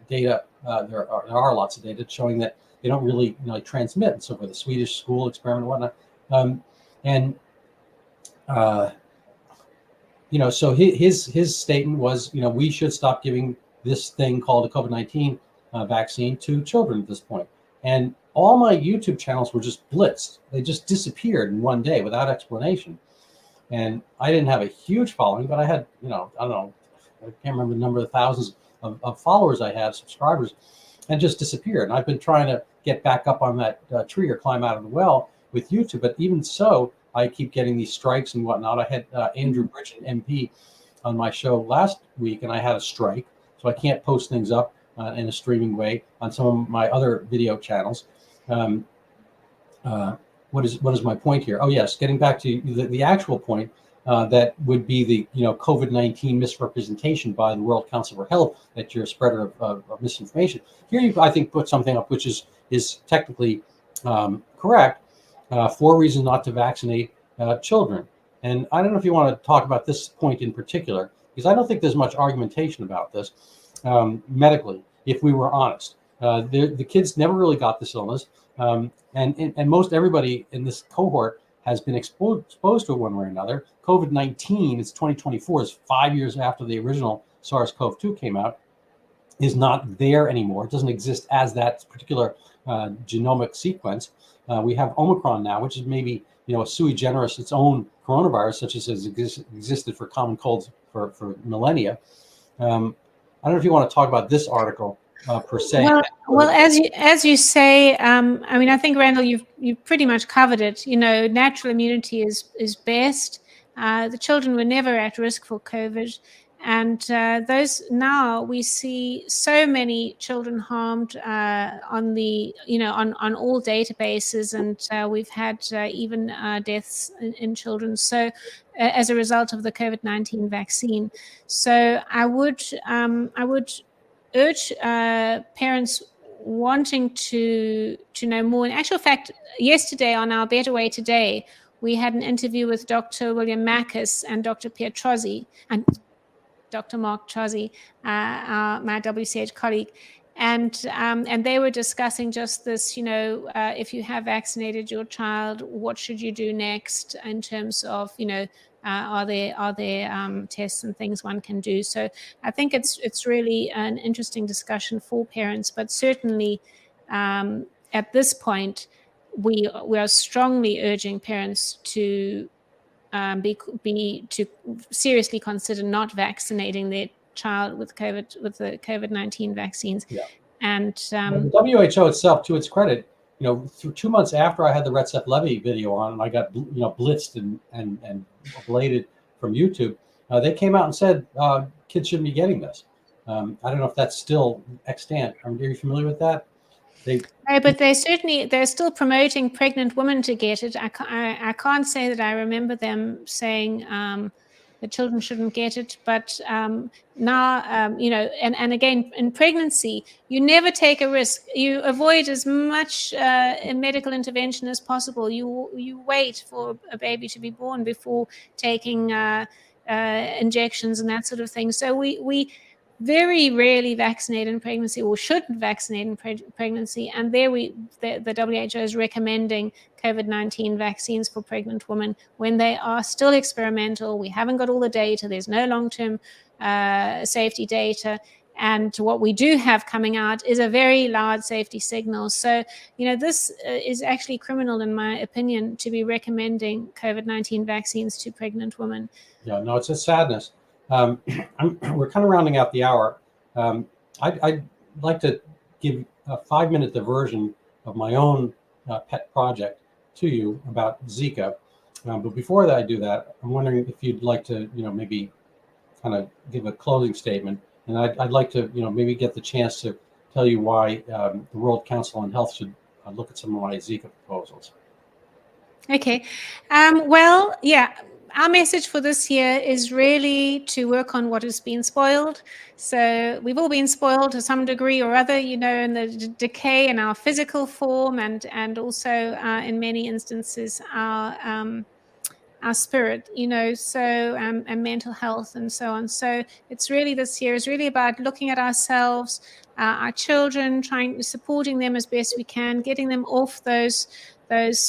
data. There are lots of data showing that they don't really transmit. And so for the Swedish school experiment and whatnot, so his statement was, we should stop giving this thing called a COVID-19 vaccine to children at this point. And all my YouTube channels were just blitzed. They just disappeared in one day without explanation. And I didn't have a huge following, but I had, I don't know, I can't remember the number of thousands of followers I had, subscribers, and just disappeared. And I've been trying to get back up on that tree or climb out of the well with YouTube. But even so, I keep getting these strikes and whatnot. I had Andrew Bridgen, MP, on my show last week, and I had a strike. So I can't post things up in a streaming way on some of my other video channels. What is my point here? Oh, yes, getting back to the actual point, that would be the COVID-19 misrepresentation by the World Council for Health, that you're a spreader of misinformation. Here you, I think, put something up which is technically correct. 4 reasons not to vaccinate children. And I don't know if you want to talk about this point in particular, because I don't think there's much argumentation about this medically, if we were honest. The kids never really got this illness. And most everybody in this cohort has been exposed to it one way or another. COVID-19, it's 2024, is 5 years after the original SARS-CoV-2 came out, is not there anymore. It doesn't exist as that particular genomic sequence. We have Omicron now, which is maybe a sui generis, its own coronavirus, such as has existed for common colds for millennia. I don't know if you want to talk about this article per se. Well, as you say, I think, Randall, you've pretty much covered it. Natural immunity is best. The children were never at risk for COVID, and those now we see so many children harmed on the on all databases, and we've had even deaths in children. So as a result of the COVID-19 vaccine, so I would urge parents wanting to know more. In actual fact, yesterday on our Better Way Today, we had an interview with Dr. William Mackis and Dr. Pierre Trozzi and Dr. Mark Trozzi, my WCH colleague, and they were discussing just this. If you have vaccinated your child, what should you do next in terms of are there tests and things one can do? So I think it's really an interesting discussion for parents, but certainly at this point we are strongly urging parents to to seriously consider not vaccinating their child with the COVID-19 vaccines. Yeah. And the WHO itself, to its credit, through 2 months after I had the Recep Levy video on, and I got blitzed and ablated from YouTube, they came out and said kids shouldn't be getting this. I don't know if that's still extant. Are you familiar with that? No, but they're still promoting pregnant women to get it. I can't say that I remember them saying that children shouldn't get it. But now, and again, in pregnancy, you never take a risk. You avoid as much medical intervention as possible. You wait for a baby to be born before taking injections and that sort of thing. So we very rarely vaccinate in pregnancy, or shouldn't vaccinate in pregnancy. And there the WHO is recommending COVID-19 vaccines for pregnant women when they are still experimental. We haven't got all the data. There's no long-term safety data. And what we do have coming out is a very large safety signal. So, this is actually criminal, in my opinion, to be recommending COVID-19 vaccines to pregnant women. Yeah, no, it's a sadness. We're kind of rounding out the hour. I'd like to give a 5-minute diversion of my own pet project to you about Zika. But before I do that, I'm wondering if you'd like to, maybe kind of give a closing statement. And I'd like to, maybe get the chance to tell you why the World Council on Health should look at some of my Zika proposals. Okay. Well, yeah, our message for this year is really to work on what has been spoiled. So we've all been spoiled to some degree or other, in the decay in our physical form, and also in many instances our spirit, and mental health and so on. So it's really, this year is really about looking at ourselves, our children, supporting them as best we can, getting them off those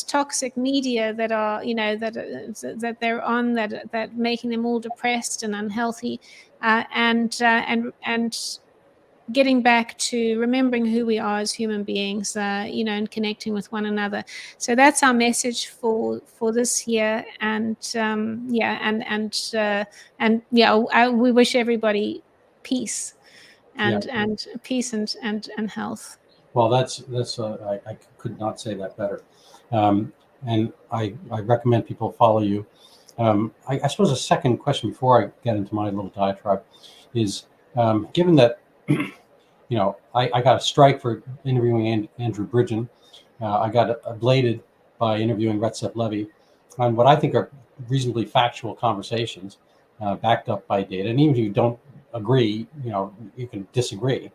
toxic media that are, that they're on, that making them all depressed and unhealthy, and getting back to remembering who we are as human beings, and connecting with one another. So that's our message for this year. And we wish everybody peace and peace and health. Well, that's I could not say that better. And I recommend people follow you. I suppose a second question before I get into my little diatribe is, given that, I got a strike for interviewing Andrew Bridgen. I got bladed by interviewing Recep Levy on what I think are reasonably factual conversations, backed up by data. And even if you don't agree, you can disagree.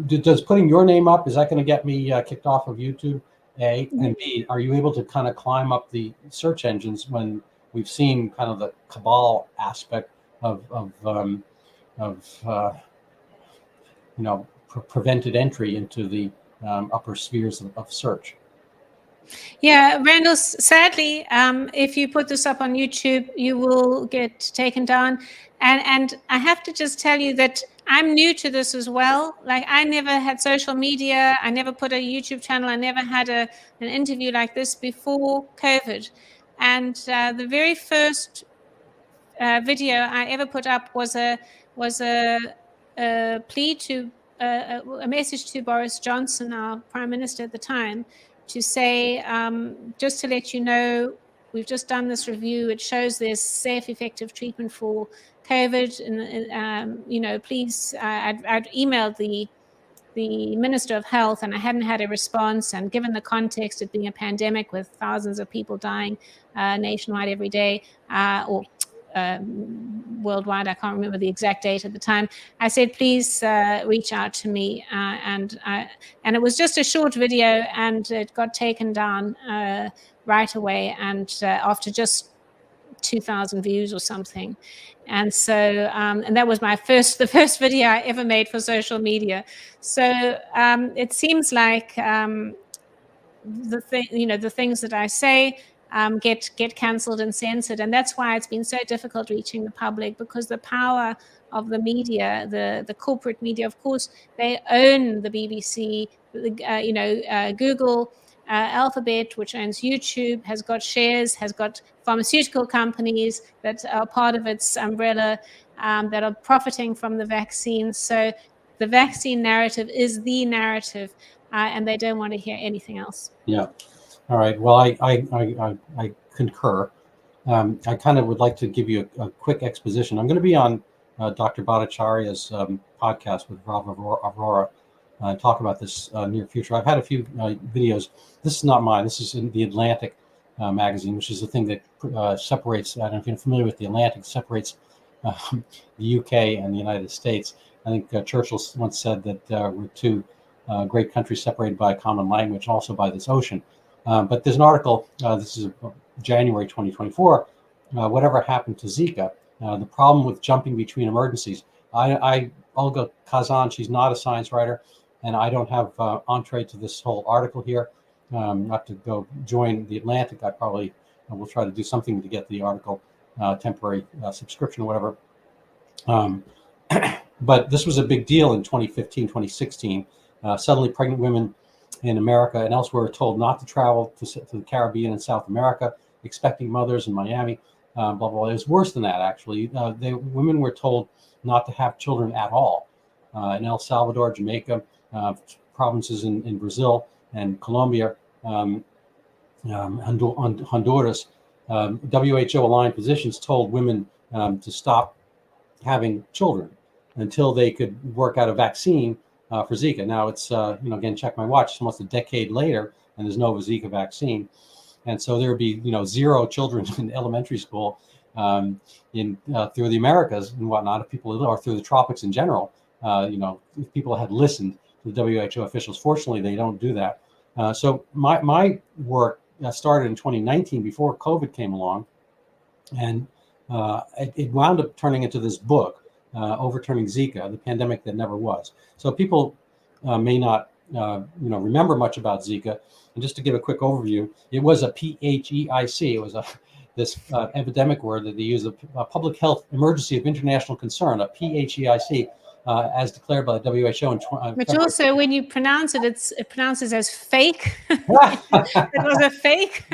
Does putting your name up, is that going to get me kicked off of YouTube? A, and B, are you able to kind of climb up the search engines when we've seen kind of the cabal aspect of prevented entry into the upper spheres of search? Yeah, Randall, sadly, if you put this up on YouTube, you will get taken down. And I have to just tell you that I'm new to this as well. Like, I never had social media. I never put a YouTube channel. I never had an interview like this before COVID. And the very first video I ever put up was a plea to a message to Boris Johnson, our Prime Minister at the time, to say, just to let you know, we've just done this review. It shows there's safe, effective treatment for COVID. And please, I'd emailed the Minister of Health, and I hadn't had a response. And given the context of being a pandemic with thousands of people dying nationwide every day, or worldwide, I can't remember the exact date at the time, I said, please reach out to me. And it was just a short video, and it got taken down right away, and after just 2,000 views or something. And so, and that was the first video I ever made for social media. So it seems like the things that I say get cancelled and censored, and that's why it's been so difficult reaching the public, because the power of the media, the corporate media, of course, they own the BBC, Google, Alphabet, which owns YouTube, has got shares, has got pharmaceutical companies that are part of its umbrella, that are profiting from the vaccine. So the vaccine narrative is the narrative, and they don't want to hear anything else. Yeah. All right. Well, I concur. I kind of would like to give you a quick exposition. I'm going to be on Dr. Bhattacharya's podcast with Rob Aurora, talk about this near future. I've had a few videos. This is not mine. This is in the Atlantic magazine, which is the thing that separates, I don't know if you're familiar with the Atlantic, separates the UK and the United States. I think Churchill once said that we're two great countries separated by a common language, also by this ocean. But there's an article, this is January 2024, whatever happened to Zika, the problem with jumping between emergencies. Olga Kazan, she's not a science writer, and I don't have entree to this whole article here. Not to go join the Atlantic. I probably will try to do something to get the article, temporary subscription or whatever. But this was a big deal in 2015, 2016. Suddenly pregnant women in America and elsewhere were told not to travel to the Caribbean and South America, expecting mothers in Miami, blah, blah, blah. It was worse than that, actually. Women were told not to have children at all. In El Salvador, Jamaica, provinces in Brazil and Colombia, Honduras, WHO-aligned physicians told women to stop having children until they could work out a vaccine for Zika. Now it's, again, check my watch, it's almost a decade later, and there's no Zika vaccine. And so there would be, 0 children in elementary school through the Americas and whatnot, if people, or through the tropics in general. If people had listened to the WHO officials. Fortunately, they don't do that. So my work started in 2019 before COVID came along, and it wound up turning into this book, Overturning Zika, the Pandemic That Never Was. So people may not remember much about Zika. And just to give a quick overview, it was a PHEIC. It was this epidemic word that they use, a public health emergency of international concern, a PHEIC, as declared by the WHO in But also, when you pronounce it, it pronounces as fake. It was a fake.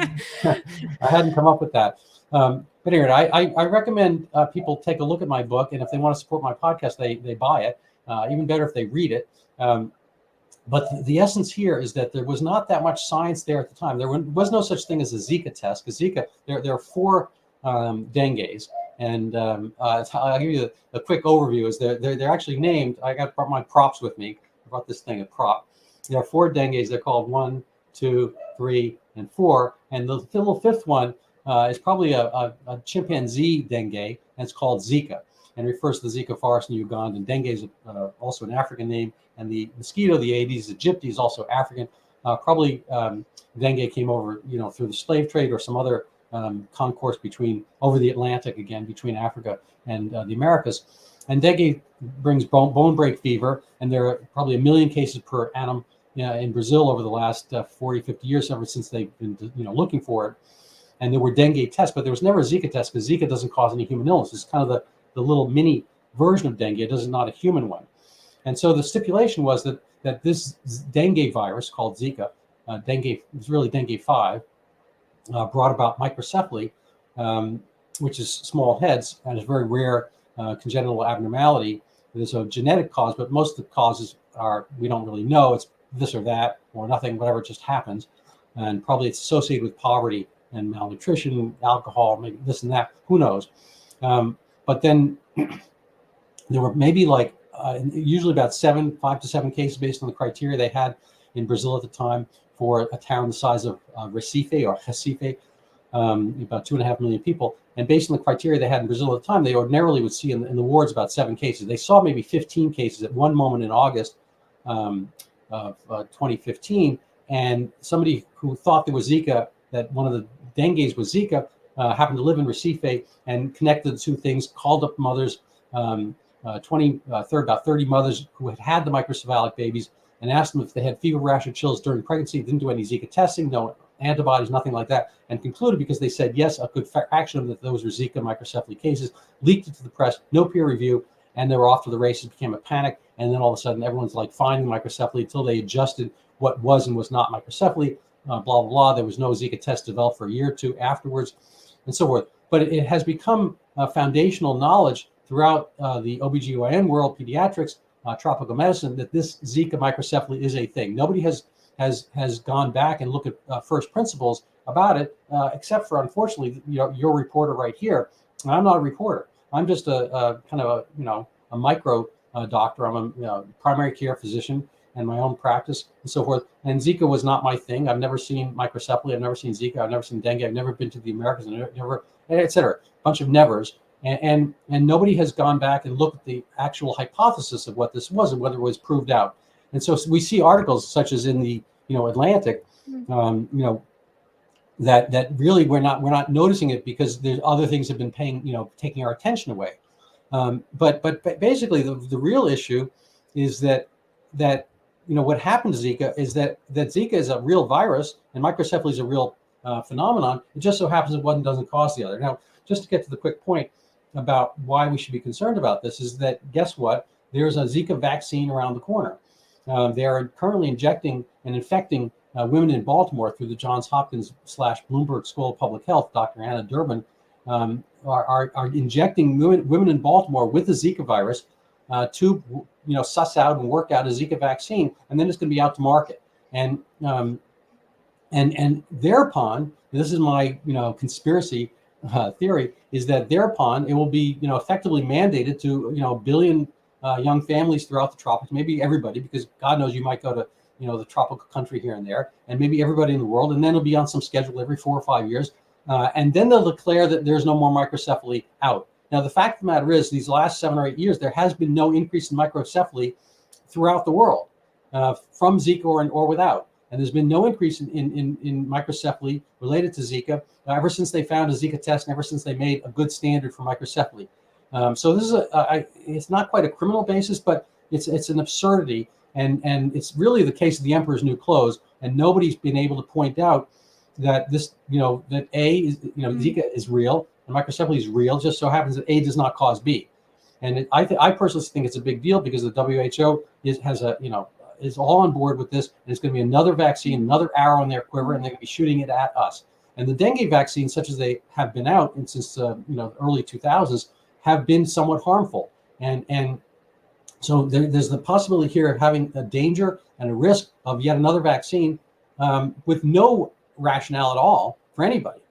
I hadn't come up with that. But anyway, I recommend people take a look at my book, and if they want to support my podcast, they buy it. Even better if they read it. But the essence here is that there was not that much science there at the time. There was no such thing as a Zika test, because Zika, there are 4 dengues. And I'll give you a quick overview. Is they're actually named. I got my props with me. I brought this thing, a prop. There are 4 dengues. They're called 1, 2, 3, and 4. And the little 5th one is probably a chimpanzee dengue, and it's called Zika, and refers to the Zika forest in Uganda. And dengue is also an African name. And the mosquito, the Aedes aegypti, is also African. Probably dengue came over, through the slave trade or some other concourse over the Atlantic, again, between Africa and the Americas. And dengue brings bone break fever, and there are probably 1 million cases per annum in Brazil over the last 40, 50 years, ever since they've been looking for it. And there were dengue tests, but there was never a Zika test, because Zika doesn't cause any human illness. It's kind of the little mini version of dengue. It is not a human one. And so the stipulation was that this dengue virus called Zika, dengue was really dengue 5, brought about microcephaly, which is small heads, and is a very rare congenital abnormality. There's a genetic cause, but most of the causes we don't really know. It's this or that or nothing, whatever, just happens. And probably it's associated with poverty and malnutrition, alcohol, maybe this and that, who knows. But then there were maybe usually about 5 to 7 cases based on the criteria they had in Brazil at the time for a town the size of Recife, about 2.5 million people. And based on the criteria they had in Brazil at the time, they ordinarily would see in the wards about 7 cases. They saw maybe 15 cases at one moment in August of 2015. And somebody who thought there was Zika, that one of the dengues was Zika, happened to live in Recife and connected the 2 things, called up mothers, about 30 mothers who had the microcephalic babies, and asked them if they had fever, rash, or chills during pregnancy. Didn't do any Zika testing, no antibodies, nothing like that, and concluded, because they said yes, a good fraction of that those were Zika microcephaly cases, leaked it to the press, no peer review, and they were off to the races. Became a panic, and then all of a sudden everyone's finding microcephaly until they adjusted what was and was not microcephaly. Blah blah blah. There was no Zika test developed for a year or 2 afterwards, and so forth. But it has become foundational knowledge throughout the OBGYN world, pediatrics, tropical medicine, that this Zika microcephaly is a thing. Nobody has gone back and looked at first principles about it, except for, unfortunately, your reporter right here. And I'm not a reporter. I'm just a kind of a micro doctor. I'm a primary care physician and my own practice and so forth. And Zika was not my thing. I've never seen microcephaly. I've never seen Zika. I've never seen dengue. I've never been to the Americas. Never, et cetera. A bunch of nevers. And nobody has gone back and looked at the actual hypothesis of what this was and whether it was proved out. And so we see articles such as in the Atlantic, that really we're not noticing it because there's other things have been taking our attention away. But basically the real issue is that what happened to Zika is that Zika is a real virus and microcephaly is a real phenomenon. It just so happens that one doesn't cause the other. Now, just to get to the quick point about why we should be concerned about this is that, guess what? There's a Zika vaccine around the corner. They are currently injecting and infecting women in Baltimore through the Johns Hopkins / Bloomberg School of Public Health. Dr. Anna Durbin are injecting women in Baltimore with the Zika virus to suss out and work out a Zika vaccine, and then it's going to be out to market. And thereupon, this is my conspiracy theory, is that thereupon it will be effectively mandated to 1 billion young families throughout the tropics, maybe everybody, because God knows you might go to the tropical country here and there, and maybe everybody in the world, and then it'll be on some schedule every 4 or 5 years, and then they'll declare that there's no more microcephaly out. Now, the fact of the matter is, these last 7 or 8 years, there has been no increase in microcephaly throughout the world, from Zika or without. And there's been no increase in microcephaly related to Zika ever since they found a Zika test, and ever since they made a good standard for microcephaly. So this is it's not quite a criminal basis, but it's an absurdity, and it's really the case of the emperor's new clothes. And nobody's been able to point out that this, that A is, Zika is real and microcephaly is real. Just so happens that A does not cause B. And I personally think it's a big deal, because the WHO is all on board with this. And it's going to be another vaccine, another arrow in their quiver, and they're going to be shooting it at us. And the dengue vaccines, such as they have been out and since early 2000s, have been somewhat harmful. And so there's the possibility here of having a danger and a risk of yet another vaccine with no rationale at all for anybody.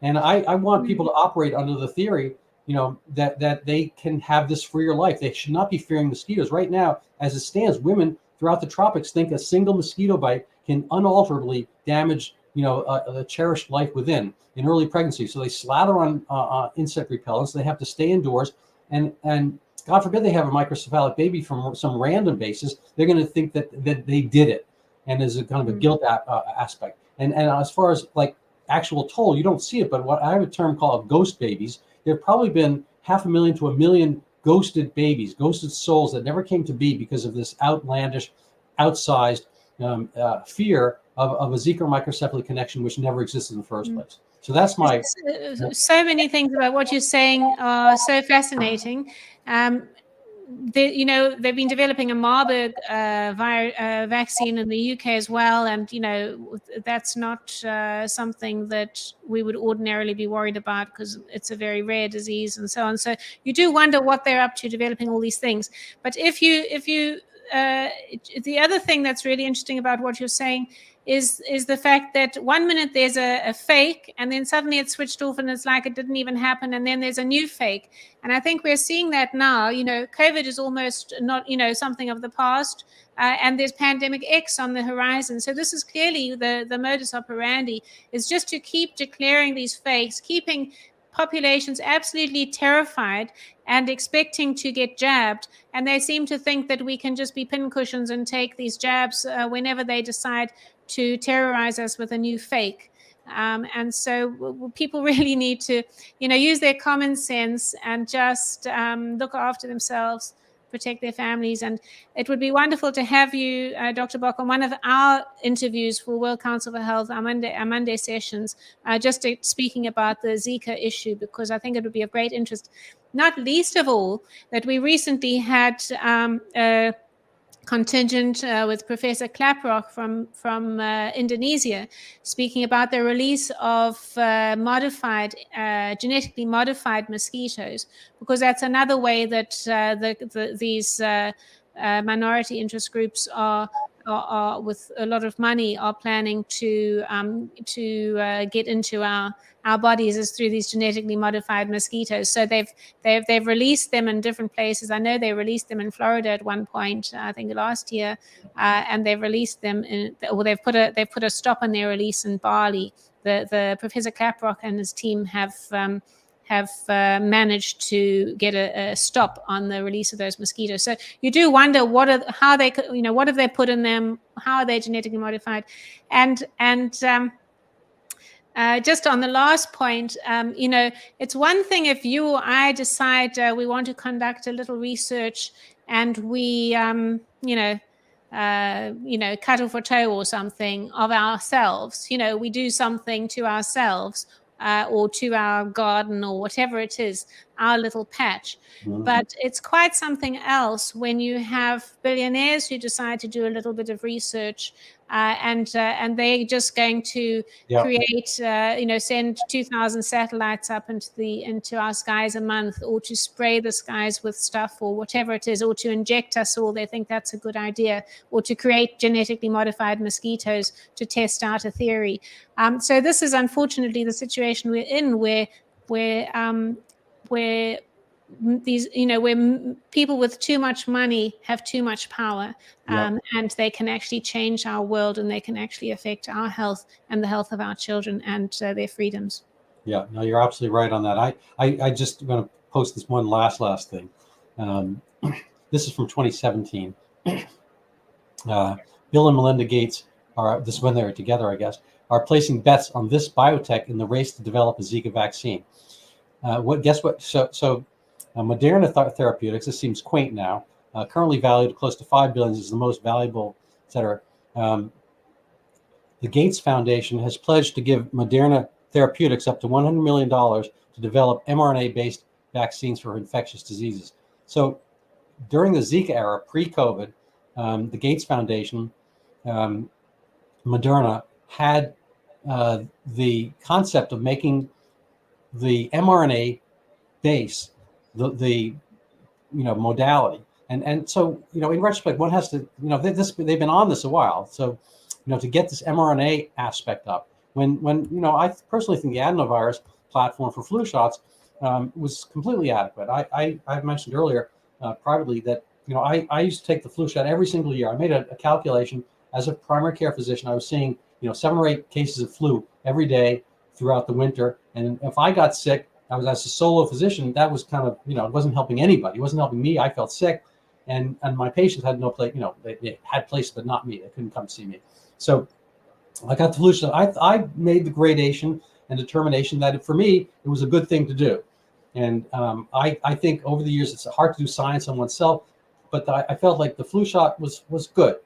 And I want people to operate under the theory, that they can have this freer life. They should not be fearing mosquitoes. Right now, as it stands, women throughout the tropics think a single mosquito bite can unalterably damage, the cherished life within in early pregnancy. So they slather on insect repellents. They have to stay indoors, and God forbid they have a microcephalic baby from some random basis. They're going to think that they did it, and there's a kind of a guilt aspect. And as far as like actual toll, you don't see it, but what I have a term called ghost babies. There have probably been 500,000 to 1 million ghosted babies, ghosted souls that never came to be because of this outlandish, outsized fear of a Zika microcephaly connection, which never existed in the first place. So that's my... So many things about what you're saying are so fascinating. They've been developing a Marburg vaccine in the UK as well, and that's not something that we would ordinarily be worried about, because it's a very rare disease and so on. So you do wonder what they're up to developing all these things. But the other thing that's really interesting about what you're saying is the fact that 1 minute there's a fake, and then suddenly it's switched off and it's like it didn't even happen, and then there's a new fake. And I think we're seeing that now. COVID is almost not, something of the past, and there's pandemic X on the horizon. So this is clearly the modus operandi, is just to keep declaring these fakes, keeping populations absolutely terrified and expecting to get jabbed. And they seem to think that we can just be pincushions and take these jabs whenever they decide to terrorize us with a new fake. And so people really need to, use their common sense and just look after themselves, protect their families. And it would be wonderful to have you, Dr. Bock, on one of our interviews for World Council for Health, our Monday sessions, just speaking about the Zika issue, because I think it would be of great interest, not least of all that we recently had a contingent with Professor Klaprock from Indonesia, speaking about the release of genetically modified mosquitoes, because that's another way that these minority interest groups are with a lot of money are planning to get into our bodies, is through these genetically modified mosquitoes. So they've released them in different places. I know they released them in Florida at one point, I think last year, and they've released them they've put a stop on their release in Bali. The Professor Klaprock and his team have managed to get a stop on the release of those mosquitoes. So you do wonder what have they put in them? How are they genetically modified? And just on the last point, it's one thing if you or I decide we want to conduct a little research and we, cut off a toe or something of ourselves. We do something to ourselves or to our garden or whatever it is, our little patch. Mm-hmm. But it's quite something else when you have billionaires who decide to do a little bit of research and they're just going to create, send 2,000 satellites up into our skies a month, or to spray the skies with stuff or whatever it is, or to inject us all. They think that's a good idea, or to create genetically modified mosquitoes to test out a theory. So this is unfortunately the situation we're in, where these, where people with too much money have too much power, and they can actually change our world, and they can actually affect our health and the health of our children and their freedoms. Yeah, no, you're absolutely right on that. I just going to post this one last thing. This is from 2017. Bill and Melinda Gates this is when they were together, I guess, are placing bets on this biotech in the race to develop a Zika vaccine. Guess what? So Moderna Therapeutics, this seems quaint now, currently valued close to $5 billion, is the most valuable, et cetera. The Gates Foundation has pledged to give Moderna Therapeutics up to $100 million to develop mRNA-based vaccines for infectious diseases. So during the Zika era, pre-COVID, the Gates Foundation, Moderna, had the concept of making the mRNA base the modality, and so in retrospect, one has to they've been on this a while, so to get this mRNA aspect up, when I personally think the adenovirus platform for flu shots was completely adequate. I mentioned earlier privately that I used to take the flu shot every single year. I made a calculation as a primary care physician. I was seeing 7 or 8 cases of flu every day throughout the winter, and if I got sick, I was, as a solo physician, that was kind of, it wasn't helping anybody. It wasn't helping me. I felt sick, and my patients had no place, they had places, but not me. They couldn't come see me. So I got the flu shot. I made the gradation and determination that for me, it was a good thing to do. And I think over the years, it's hard to do science on oneself, but I felt like the flu shot was good.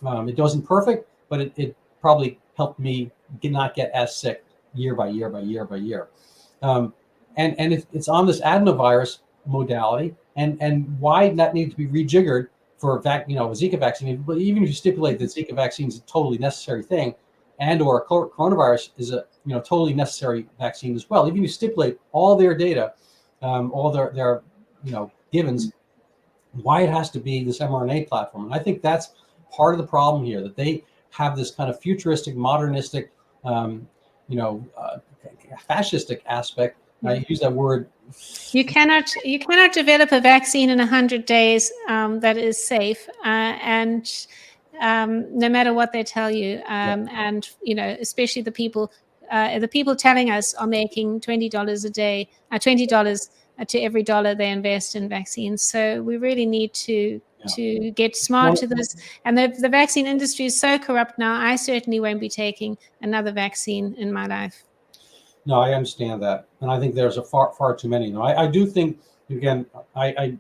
It wasn't perfect, but it probably helped me not get as sick year by year by year by year. And it's on this adenovirus modality, and why that need to be rejiggered for a Zika vaccine. But even if you stipulate that Zika vaccine is a totally necessary thing, and or coronavirus is a totally necessary vaccine as well, even if you stipulate all their data, all their givens, why it has to be this mRNA platform. And I think that's part of the problem here, that they have this kind of futuristic, modernistic, fascistic aspect. I use that word. You cannot develop a vaccine in 100 days that is safe, and no matter what they tell you, and especially the people telling us are making $20 a day, $20 to every dollar they invest in vaccines. So we really need to get smart to this. And the vaccine industry is so corrupt now. I certainly won't be taking another vaccine in my life. No, I understand that, and I think there's a far too many. I do think, again, I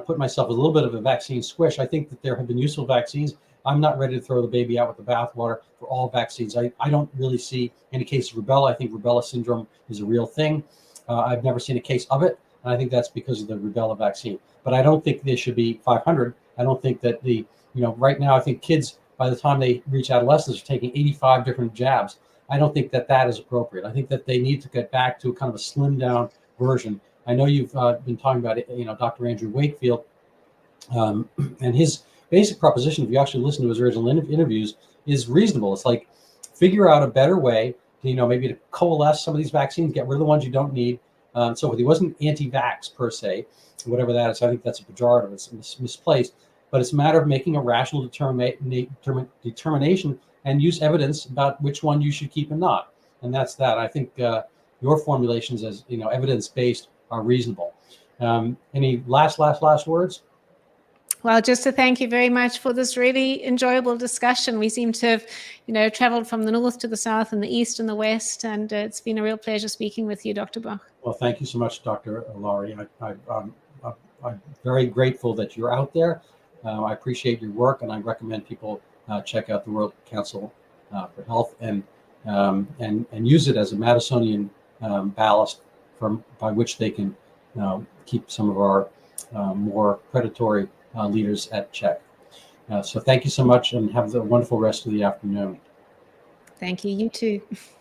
put myself a little bit of a vaccine squish. I think that there have been useful vaccines. I'm not ready to throw the baby out with the bathwater for all vaccines. I don't really see any case of rubella. I think rubella syndrome is a real thing. I've never seen a case of it, and I think that's because of the rubella vaccine. But I don't think there should be 500. I don't think that right now, I think kids, by the time they reach adolescence, are taking 85 different jabs. I don't think that is appropriate. I think that they need to get back to kind of a slimmed down version. I know you've been talking about Dr. Andrew Wakefield, and his basic proposition, if you actually listen to his original interviews, is reasonable. It's like, figure out a better way to maybe to coalesce some of these vaccines, get rid of the ones you don't need. So he wasn't anti-vax per se, whatever that is. I think that's a pejorative. It's misplaced, but it's a matter of making a rational determination and use evidence about which one you should keep and not. And that's that. I think your formulations as evidence-based are reasonable. Any last words? Well, just to thank you very much for this really enjoyable discussion. We seem to have, traveled from the north to the south and the east and the west, and it's been a real pleasure speaking with you, Dr. Bach. Well, thank you so much, Dr. Lawrie. I'm very grateful that you're out there. I appreciate your work, and I recommend people check out the World Council for Health and use it as a Madisonian ballast by which they can keep some of our more predatory leaders at check. So thank you so much, and have a wonderful rest of the afternoon. Thank you. You too.